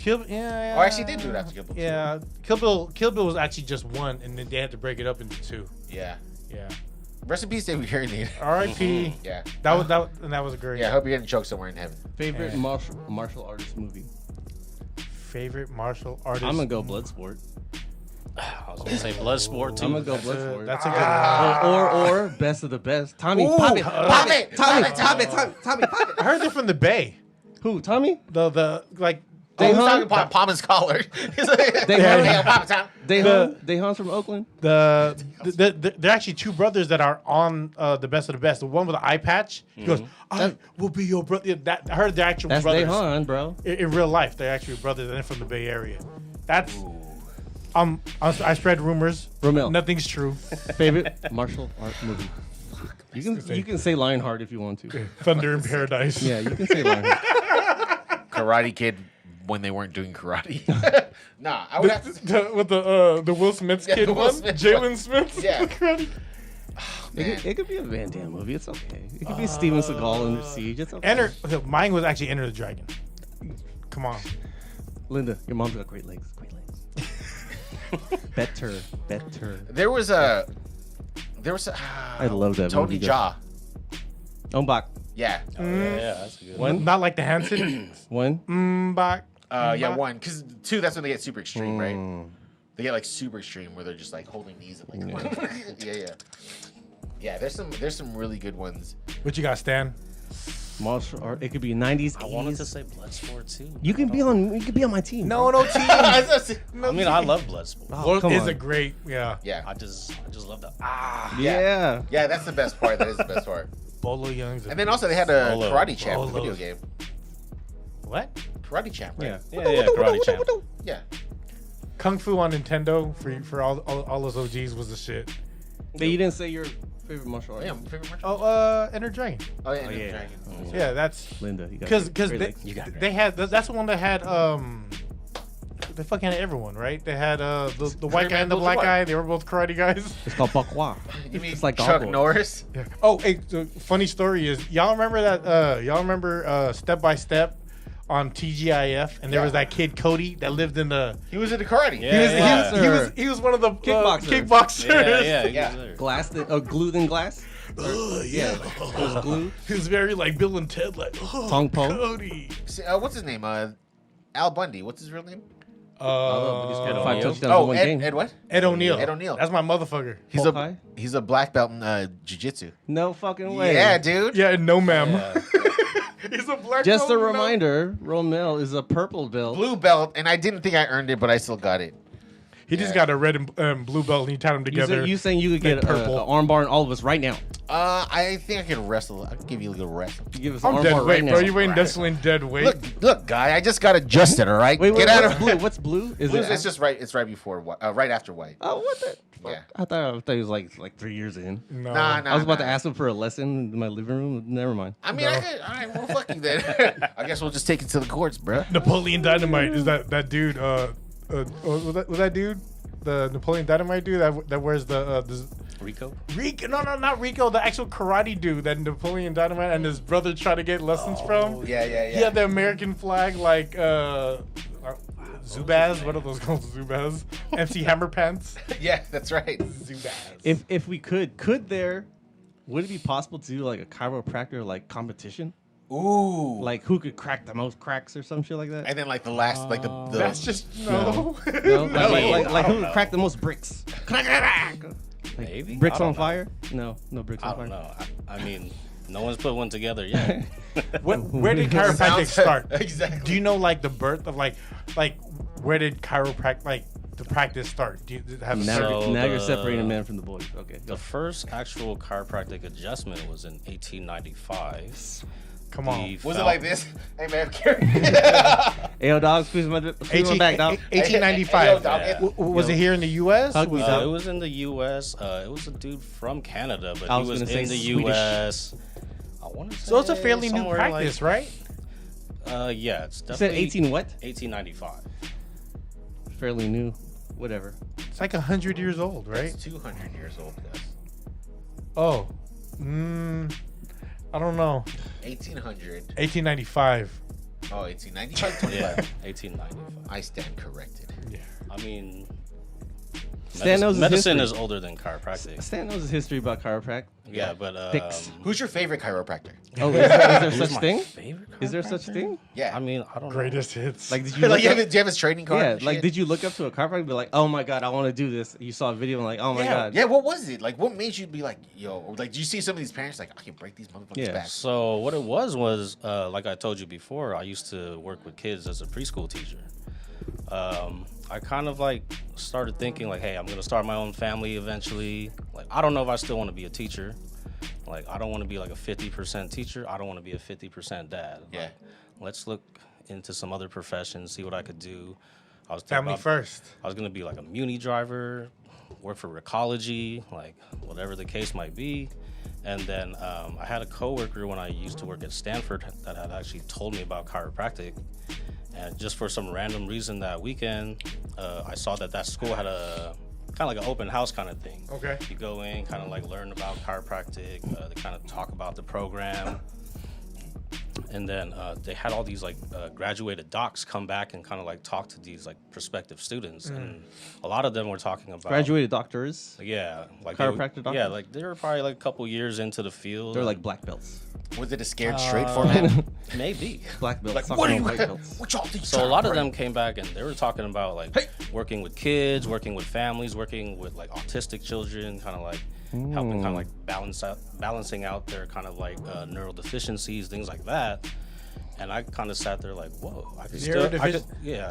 B: yeah.
A: Or actually did do it after Kill Bill 2.
B: Yeah, Kill Bill was actually just one, and then they had to break it up into two.
A: Yeah.
B: Yeah.
A: Rest in peace, David Carradine.
B: R.I.P.
A: Yeah.
B: That was a great.
A: Yeah, I hope you're getting choked somewhere in heaven.
D: Favorite
B: Yeah.
D: martial artist movie?
B: Favorite martial artist.
D: I'm gonna go Bloodsport.
C: I was gonna say Bloodsport too.
D: I'm gonna go Bloodsport.
B: That's a good one.
D: Or Best of the Best. Tommy,
B: Ooh,
D: pop it,
B: pop
A: it,
D: Tommy,
A: pop it,
D: pop it, Tommy, pop it.
B: I heard they're from the Bay.
D: Who? Tommy?
B: The like.
A: Oh, he's
D: Dehan?
A: talking about Palmer's collar. He's like,
D: Dehan?
A: hey, Papa Tom.
D: Dehan's from Oakland.
B: They're actually two brothers that are on the Best of the Best. The one with the eye patch. He goes, "I will be your brother." Yeah, I heard they're actual
D: That's
B: brothers.
D: Dehan, bro.
B: In real life, they're actually brothers, and they're from the Bay Area. That's I spread rumors.
D: Rommel.
B: Nothing's true.
D: Favorite martial art movie? You can say Lionheart if you want to.
B: Thunder in Paradise.
D: Yeah, you can say Lionheart.
A: Karate Kid when they weren't doing karate. Nah, I would have to.
B: With the Will Smith's
A: Yeah,
B: kid
A: the Will
B: one,
A: Smith
B: Jalen
A: one.
B: Smith.
A: Yeah.
D: It could be a Van Damme movie. It's okay. It could be Steven Seagal Under Siege. It's okay.
B: Mine was actually Enter the Dragon. Come on.
D: Linda, your mom's got great legs. Great legs. Better.
A: There was a.
D: I love that
A: Tony
D: movie.
A: Jaa.
D: Ombak.
A: Yeah.
C: Yeah, that's a good.
D: One.
B: Not like the Hanson.
D: One.
B: Back.
A: Yeah, one. Because two, that's when they get super extreme, right? They get like super extreme where they're just like holding knees and like. Yeah. Yeah, there's some really good ones.
B: What you got, Stan?
D: Martial art. It could be 90s.
C: I wanted to say Bloodsport too.
D: You can be on my team.
B: No team.
C: I mean, I love Bloodsport.
D: Oh, come
B: Is
D: on.
B: a great. Yeah.
A: Yeah.
C: I just love the
D: Yeah.
A: Yeah, that's the best part. That is the best part.
B: Bolo Young's.
A: And then also they had a
C: Bolo.
A: Karate Champ
B: Bolo.
A: video game.
B: What?
A: Karate Champ, right?
D: Yeah.
C: yeah, Karate Champ.
A: Yeah.
B: Kung Fu on Nintendo for all those OGs was the shit.
D: Hey, you didn't say your favorite martial art.
A: Yeah, my favorite martial.
B: Enter Dragon.
A: Oh yeah,
D: yeah.
A: Dragon.
B: Yeah, that's
D: Linda, you got
B: because
D: great
B: they,
D: legs.
C: You got it.
B: they had that's the one that had they fucking had everyone, right? They had the white guy and the black guy. They were both karate guys.
D: It's called Bakwa.
A: You mean
D: It's like
A: Chuck
D: Dogboy.
A: Norris?
B: Oh, hey, the funny story is y'all remember that? Y'all remember Step by Step on TGIF? And there was that kid Cody that lived in the.
A: He was in the karate.
C: Yeah.
B: He was one of the
D: Kickboxer.
B: kickboxers.
C: Yeah.
A: Yeah.
D: Glass, glue than glass.
B: Yeah.
D: It was glue.
B: He was very like Bill and Ted, like
D: Tong Po.
B: Cody.
A: What's his name? Al Bundy. What's his real name?
D: He's got
C: Ed
D: 5
C: O'Neill.
D: touchdowns in
A: Oh,
D: one
A: Ed,
D: game.
A: Ed what?
B: Ed O'Neill.
A: Ed O'Neill.
B: That's my motherfucker.
A: He's a black belt in jiu-jitsu.
D: No fucking way.
A: Yeah, dude.
B: Yeah, no ma'am.
C: Yeah.
B: He's a black.
D: Just a
B: belt, no.
D: reminder, Rommel is a purple belt.
A: Blue belt, and I didn't think I earned it, but I still got it.
B: He just got a red and blue belt, and he tied them together.
D: You saying you could get
B: purple.
D: an armbar on all of us right now?
A: I think I can wrestle. I can give you a good wrestle.
D: You give us an
B: I'm
D: armbar
B: dead
D: right
B: weight,
D: now.
B: bro. You ain't definitely dead weight.
A: Look, guy. I just got adjusted. All right.
D: Wait,
A: Get out
D: what's
A: of
D: blue? What's blue? Is
A: Blue's,
D: it?
A: it's just right. It's right before white. Right after white.
D: Oh, what the?
A: Yeah.
D: I thought he was like 3 years in.
B: No.
A: Nah.
D: I was about to ask him for a lesson in my living room. Never mind.
A: I mean, I could. All right, well, fuck you then. I guess we'll just take it to the courts, bro.
B: Napoleon Dynamite is that dude? Was that dude? The Napoleon Dynamite dude that wears the
C: Rico?
B: Rico? No, not Rico. The actual karate dude that Napoleon Dynamite and his brother try to get lessons from.
A: Yeah.
B: He had the American flag like Zubaz. What are those called? Zubaz. MC Hammer Pants.
A: Yeah, that's right.
B: Zubaz.
D: If we would it be possible to do like a chiropractor like competition?
A: Ooh.
D: Like who could crack the most cracks or some shit like that?
A: And then like the last, like the
B: That's just no.
D: No?
B: No.
D: Like who could crack the most bricks?
C: Maybe.
D: Bricks
C: I don't
D: on
C: know.
D: fire? No bricks
C: I
D: on
C: don't
D: fire.
C: know. I mean, no one's put one together yet.
B: Where did chiropractic
A: Sounds-
B: start?
A: Exactly.
B: Do you know like the birth of like where did chiropractic like the practice start? Do you have a
D: Now,
B: certain-
C: So
D: now you're
C: the-
D: separating men from the boys. Okay.
C: The first actual chiropractic adjustment was in 1895.
B: Come on.
A: Was it like this? Hey man, carry.
D: Hey, yo, dog, squeeze my back, dog.
B: 1895.
A: Hey, yo, dog,
C: Yeah.
B: Was it here in the U.S.?
D: Hug me,
C: It
D: dog.
C: was in the U.S. It was a dude from Canada, but
D: I
C: he
D: was
C: was
D: gonna say
C: in the
D: Swedish.
C: U.S. I want to say
B: So it's a fairly new
C: somewhere
B: practice, right?
C: Yeah, it's
D: You said
C: definitely
D: 18 what?
C: 1895.
D: Fairly new. Whatever.
B: It's like 100 years old, right?
A: It's 200 years old, guys.
B: Oh, I don't know.
A: 1800.
B: 1895.
A: Oh, 1895, 25.
C: Yeah, 1895.
A: I stand corrected.
B: Yeah.
C: I mean,
D: Stan knows his
C: medicine
D: history.
C: is older than chiropractic.
D: Stan knows his history about chiropractic.
C: Yeah, but
D: Dicks.
A: Who's your favorite chiropractor?
D: Oh, is there
C: who's
D: such
C: my
D: thing?
C: favorite
D: Is there such
C: chiropractor?
D: thing?
A: Yeah.
C: I mean, I don't
B: Greatest hits.
D: Like, did you
A: Like,
D: look
A: do
D: up?
A: you have his trading card?
D: Yeah,
A: and
D: like,
A: shit?
D: did you look up to a chiropractor and be like, oh my god, I want to do this? You saw a video and like, oh my
A: yeah,
D: god.
A: yeah. What was it? Like, what made you be like, yo? Or, like, do you see some of these parents like, I can break these motherfuckers'
D: Yeah.
A: backs?
C: So what it was like I told you before, I used to work with kids as a preschool teacher. I kind of like started thinking like, hey, I'm gonna start my own family eventually. Like, I don't know if I still want to be a teacher. Like, I don't want to be like a 50% teacher. I don't want to be a 50% dad.
A: Yeah.
C: Like, let's look into some other professions, see what I could do. I was thinking
B: Family
C: about-
B: first.
C: I was gonna be like a muni driver, work for Recology, like whatever the case might be. And then I had a coworker when I used to work at Stanford that had actually told me about chiropractic. And just for some random reason that weekend, I saw that school had a kind of like an open house kind of thing.
B: Okay.
C: You go in, kind of like learn about chiropractic. They kind of talk about the program. And then they had all these like graduated docs come back and kind of like talk to these like prospective students, and a lot of them were talking about
D: Graduated doctors.
C: Yeah, like
D: Chiropractor
C: Yeah,
D: doctors?
C: like they were probably like a couple years into the field.
D: They're like black belts.
A: Was it a scared straight format?
C: maybe.
D: Black belts.
A: Like,
D: talking
A: what are you?
D: about white belts.
A: What y'all think?
C: So a lot of them came back and they were talking about like working with kids, working with families, working with like autistic children, kind of like helping kind of like balancing out their kind of like neural deficiencies, things like that. And I kind of sat there like, whoa,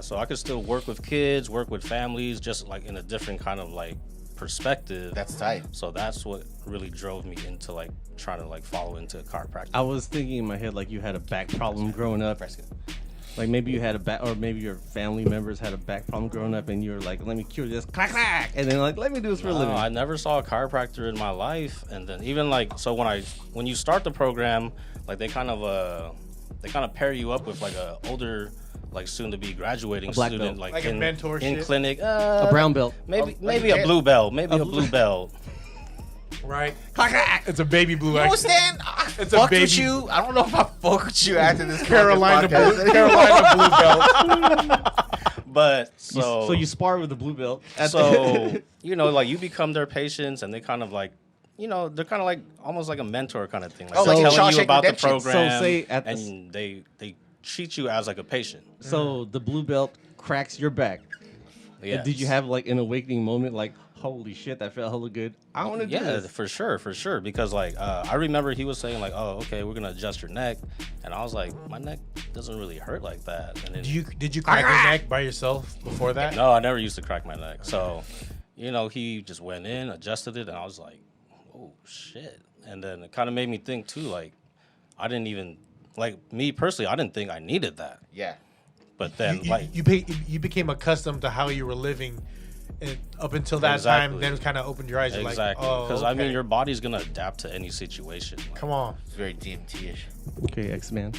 C: so I could still work with kids, work with families, just like in a different kind of like perspective.
A: That's tight.
C: So that's what really drove me into like trying to like follow into chiropractic.
D: I was thinking in my head like you had a back problem growing up. Like maybe you had a back, or maybe your family members had a back problem growing up, and you were like, "Let me cure this, clack clack," and then like, "Let me do this for a living."
C: I never saw a chiropractor in my life, and then even like so when you start the program, like they kind of pair you up with like a older, like soon to be graduating
D: black
C: student,
D: belt.
B: Like a
C: in
B: mentorship?
C: clinic,
D: A brown belt.
C: maybe a blue belt, maybe a blue belt.
B: Right. It's a baby blue.
A: You know what, Stan? I
B: It's a
A: fucked
B: baby-
A: with you. I don't know if I fucked with you after this
B: Carolina
A: podcast.
B: blue, Carolina blue belt.
C: But
D: So you spar with the blue belt.
C: So you know, like you become their patients, and they kind of like, you know, they're kind of like almost like a mentor kind of thing. Like
A: Oh,
C: they're
A: like in
C: telling you
A: Shawshank
C: about the
A: Redemption.
C: program,
D: So say at the
C: and they treat you as like a patient.
D: So the blue belt cracks your back.
C: Yes.
D: Did you have like an awakening moment, like, holy shit, that felt hella good? I want to do
C: Yeah,
D: this.
C: for sure. Because like I remember he was saying like, oh, okay, we're gonna adjust your neck, and I was like, my neck doesn't really hurt like that. And then,
B: Did you crack your neck by yourself before that?
C: no, I never used to crack my neck. So, you know, he just went in, adjusted it, and I was like, oh shit. And then it kind of made me think too, like, I didn't even like me personally, I didn't think I needed that.
A: Yeah.
C: But then
B: You,
C: like
B: you became accustomed to how you were living up until that time,
C: Exactly.
B: then it kind of opened your eyes. You're
C: Exactly.
B: like, oh,
C: Because I mean,
B: okay.
C: your body's gonna adapt to any situation. Like,
B: Come on.
A: It's very DMT-ish.
D: Okay, X-Man.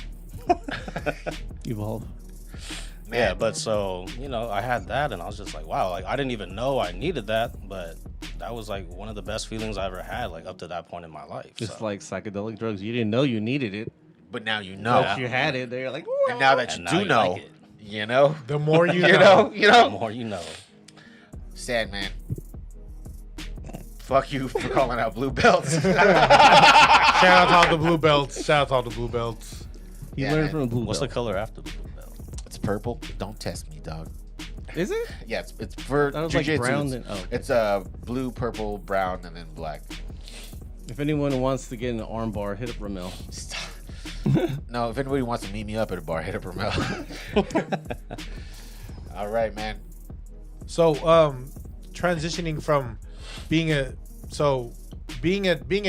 D: Evolve.
C: Yeah, but so, you know, I had that and I was just like, wow, like I didn't even know I needed that, but that was like one of the best feelings I ever had, like up to that point in my life.
D: It's
C: so.
D: like psychedelic drugs. You didn't know you needed it,
A: But now you know.
D: but you had it. They're like,
A: And now that
C: And
A: you
C: now
A: do
C: you
A: know,
C: like it.
A: you know,
B: The more you
A: you
B: know.
C: The more you know.
A: sad man. Fuck you for calling out blue belts.
B: Shout out to all the blue belts. Shout out to all the blue belts.
D: he
A: Yeah,
D: learned
A: man.
D: from a blue
C: What's the
D: belt.
C: color after the blue belt?
A: It's purple. Don't test me, dog.
D: Is it?
A: Yeah, it's for
D: That was like
A: jiu-jitsu.
D: brown.
A: It's,
D: And, oh,
A: it's blue, purple, brown, and then black.
D: if anyone wants to get an arm bar, hit up Rommel.
A: Stop. No, if anybody wants to meet me up at a bar, hit up Rommel. All right, man.
B: So, transitioning from being a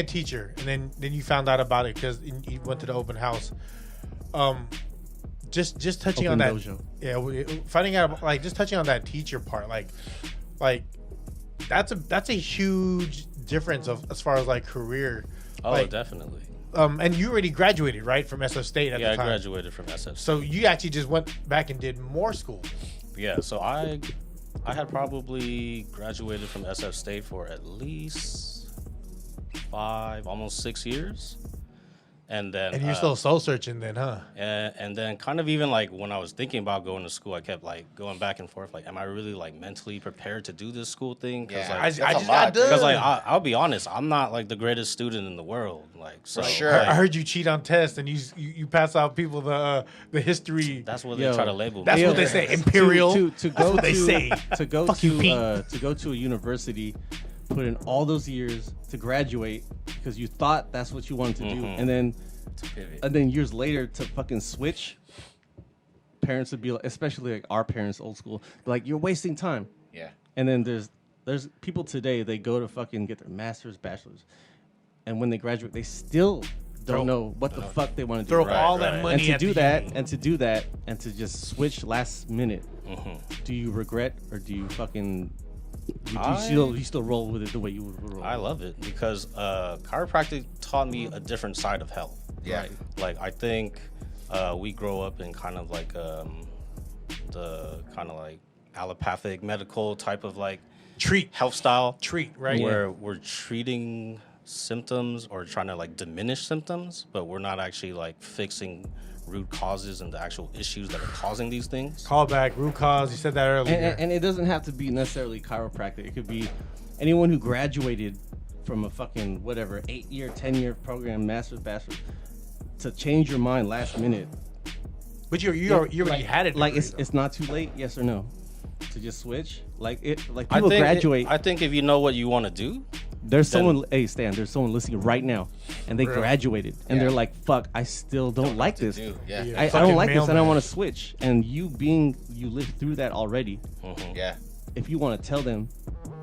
B: teacher, and then you found out about it because you went to the open house. Just touching on
D: Open
B: that.
D: dojo.
B: Yeah, finding out like just touching on that teacher part, like that's a huge difference as far as like career.
C: Oh,
B: Like,
C: definitely.
B: and you already graduated, right, from SF State at
C: Yeah,
B: the
C: I
B: time.
C: graduated from SF.
B: So you actually just went back and did more school.
C: Yeah, so I had probably graduated from SF State for at least 5, almost 6 years. And then
B: And you're still soul searching then, huh?
C: and then kind of even like when I was thinking about going to school, I kept like going back and forth. Like, am I really like mentally prepared to do this school thing?
A: Yeah,
C: like,
B: I
A: that's
B: just
A: a
B: got
A: lot.
B: done.
C: because like I'll be honest, I'm not like the greatest student in the world. Like, so
A: sure.
C: like,
B: I heard you cheat on tests and you pass out people the history.
C: that's what
D: Yo,
C: they try to label
B: That's
C: me.
B: what they say. Imperial.
D: To
B: That's
D: go
B: what they
D: to,
B: say.
D: to go
B: Fuck you, Pete.
D: to go to a university, put in all those years to graduate because you thought that's what you wanted to do, and then years later to fucking switch. Parents would be like, especially like our parents, old school, be like, you're wasting time.
A: Yeah.
D: And then there's people today, they go to fucking get their master's, bachelor's, and when they graduate, they still don't know what the fuck they want to do.
B: Throw
C: Right,
B: all
C: right.
B: that money
D: And to
B: at
D: do
B: the
D: that,
B: uni.
D: and to just switch last minute. Do you regret, or do you fucking you still roll with it the way you would roll?
C: I love it because chiropractic taught me a different side of health.
A: Yeah.
C: Right? Like I think we grow up in kind of like the kind of like allopathic medical type of like
B: treat,
C: health style,
B: right?
C: where we're treating symptoms or trying to like diminish symptoms, but we're not actually like fixing root causes and the actual issues that are causing these things.
B: Callback, root cause. You said that earlier.
D: And it doesn't have to be necessarily chiropractic. It could be anyone who graduated from a fucking whatever 8-year, 10-year program, master's, bachelor's, to change your mind last minute.
B: But you already had it.
D: Like
B: degree,
D: it's not too late, yes or no, to just switch. Like
C: I
D: people
C: think
D: graduate.
C: I think if you know what you want to do,
D: There's
C: then-
D: someone, hey Stan, there's someone listening right now, and they
B: Really?
D: graduated, and
A: Yeah.
D: they're like, "Fuck, I still don't like this.
A: Dude, yeah.
B: Yeah.
D: I
B: Fucking
D: don't like this, and I
B: mailman.
D: want to switch." And you lived through that already.
A: Yeah.
D: If you want to tell them,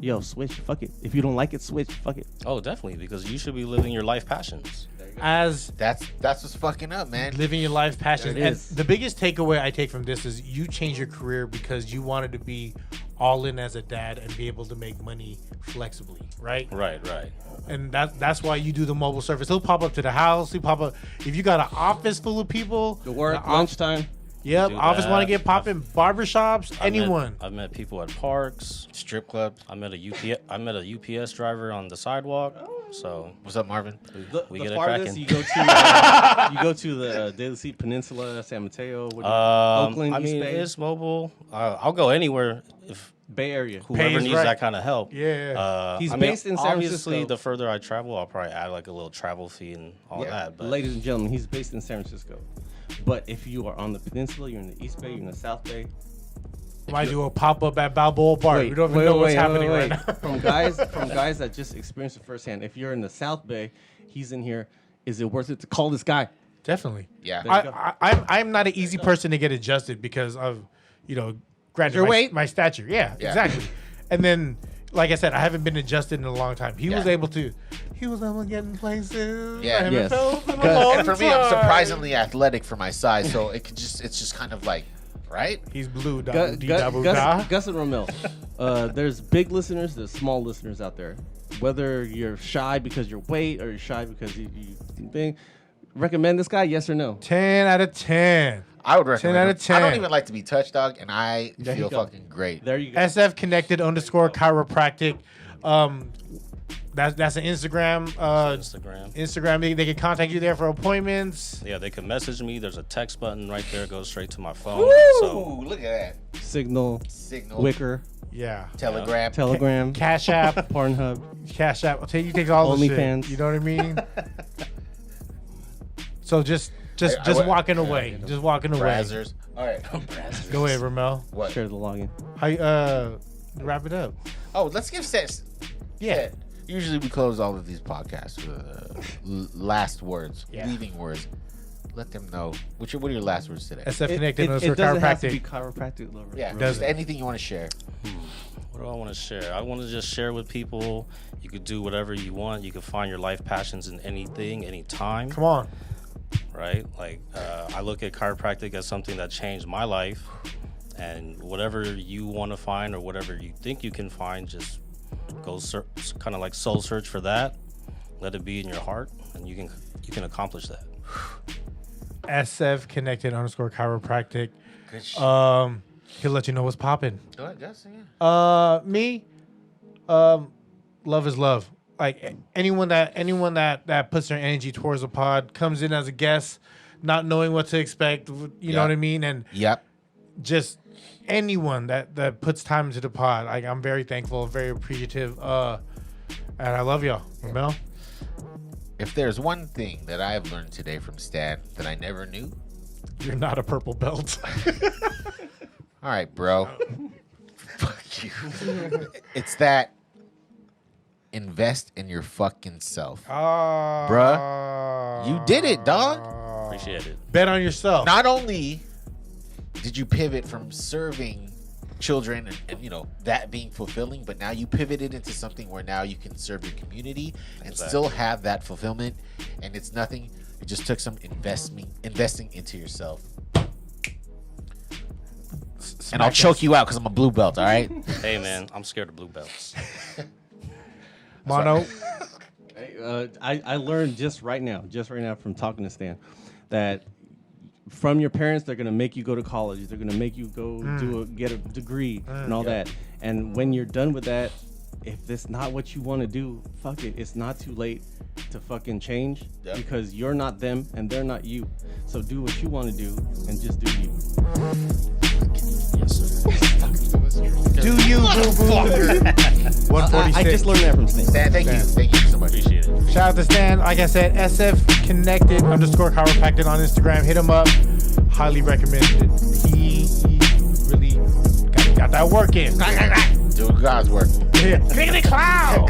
D: "Yo, switch, fuck it. If you don't like it, switch, fuck it."
C: oh, definitely, because you should be living your life passions.
B: as
A: That's what's fucking up, man.
B: living your life passion.
D: There it
B: And
D: is.
B: the biggest takeaway I take from this is you changed your career because you wanted to be all in as a dad and be able to make money flexibly, right?
C: Right.
B: And that's why you do the mobile service. He'll pop up to the house. He'll pop up if you got an office full of people.
D: The work,
B: the
D: lunchtime.
B: Yep,
C: Do
B: office want to
C: that.
B: get popping. Barbershops, anyone.
C: I've met people at parks.
A: Strip clubs.
C: I met a UPS driver on the sidewalk. So
A: What's up, Marvin?
C: we
D: The
C: get it
D: farthest
C: cracking.
D: you go to the Daly City Peninsula, San Mateo, Oakland,
C: I
D: East
C: mean,
D: Bay,
C: it's mobile. I'll go anywhere if
D: Bay Area.
C: whoever
B: Pays
C: needs
B: right.
C: that kind of help.
B: Yeah.
D: He's
C: I mean,
D: based in San
C: obviously,
D: Francisco.
C: the further I travel, I'll probably add like a little travel fee and all that. But
D: Ladies and gentlemen, he's based in San Francisco. But if you are on the peninsula, you're in the East Bay, you're in the South Bay.
B: Might do a pop up at Balboa Park. We don't even know what's happening right now.
D: From guys that just experienced it firsthand. If you're in the South Bay, he's in here. Is it worth it to call this guy?
B: Definitely.
A: Yeah.
D: There you go.
B: I'm not an easy person to get adjusted because of, granted
D: Your
B: my,
D: weight?
B: my stature. Yeah,
A: Yeah.
B: exactly. And then, like I said, I haven't been adjusted in a long time. He was
A: Yeah.
B: able to get in places.
A: Yeah.
B: I haven't
D: Yes.
B: felt in a
D: Good.
B: long
A: And for me, I'm
B: time.
A: surprisingly athletic for my size, so it's just kind of like, right?
B: He's blue.
D: Gus and Rommel. There's big listeners, there's small listeners out there. Whether you're shy because your weight or you're shy because you think, recommend this guy, yes or no?
B: 10 out of 10.
A: I would recommend
B: 10 out
A: him.
B: of 10.
A: I don't even like to be touched, dog, and I
D: There you
A: feel
D: go.
A: fucking great.
D: There you go.
B: SF connected _chiropractic. That's an Instagram.
C: Instagram.
B: They can contact you there for appointments.
C: Yeah, they can message me. There's a text button right there. It goes straight to my phone.
A: Woo!
C: So
A: Look at
D: Signal,
A: Signal,
D: Wicker,
B: Yeah.
A: Telegram.
D: Telegram,
B: Cash App.
D: Pornhub.
B: Cash App. I'll tell you, takes all the shit.
D: OnlyFans.
B: You know what I mean? So just walking away. Just walking away.
A: Brazzers. All right.
B: Go ahead, Ramel.
A: What?
D: Share the login.
B: How wrap it up?
A: Oh, let's give Seth.
B: Yeah.
A: Seth. Usually we close all of these podcasts with last words,
B: Yeah.
A: leaving words. Let them know. What are your last words today?
B: SF connected
D: It doesn't have to be
B: chiropractic.
D: chiropractic lover.
A: Yeah,
B: Does
A: just
B: it?
A: anything you want to share.
C: what do I want to share? I want to just share with people. You could do whatever you want. You can find your life passions in anything, anytime.
B: Come on.
C: Right? Like, I look at chiropractic as something that changed my life. And whatever you want to find or whatever you think you can find, just go kind of like soul search for that. Let it be in your heart, and you can accomplish that.
B: SF connected _chiropractic.
A: Good shit.
B: He'll let you know what's popping.
A: Go ahead, Gus. Yeah.
B: Me, love is love. Like anyone that puts their energy towards a pod, comes in as a guest, not knowing what to expect. You know what I mean? And
A: Yep.
B: just anyone that puts time into the pod. Like I'm very thankful, very appreciative. And I love y'all. Ramel?
A: If there's one thing that I've learned today from Stan that I never knew,
B: You're not a purple belt.
A: all right, bro. Fuck you. It's that invest in your fucking self. Bruh, you did it, dog.
C: Appreciate it.
B: Bet on yourself.
A: Not only did you pivot from serving children and that being fulfilling, but now you pivoted into something where now you can serve your community and still have that fulfillment, and it's nothing. It just took some investing into yourself. And I'll choke you out because I'm a blue belt, all right?
C: Hey, man, I'm scared of blue belts.
B: Mono.
D: I learned just right now from talking to Stan, that from your parents, they're gonna make you go to college. They're gonna make you go get a degree and all that. And when you're done with that, if that's not what you want to do, fuck it. It's not too late to fucking change because you're not them and they're not you. So do what you want to do and just do you.
C: Yes, sir.
B: Do you, boo boo? 146.
D: I just learned that from Stan.
A: Stan, thank you. Thank you so much.
C: Appreciate it.
B: Shout out to Stan. Like I said, SF connected _chiropractic on Instagram. Hit him up. Highly recommended. He really got that work in.
A: Doing God's work.
B: Clickety cloud.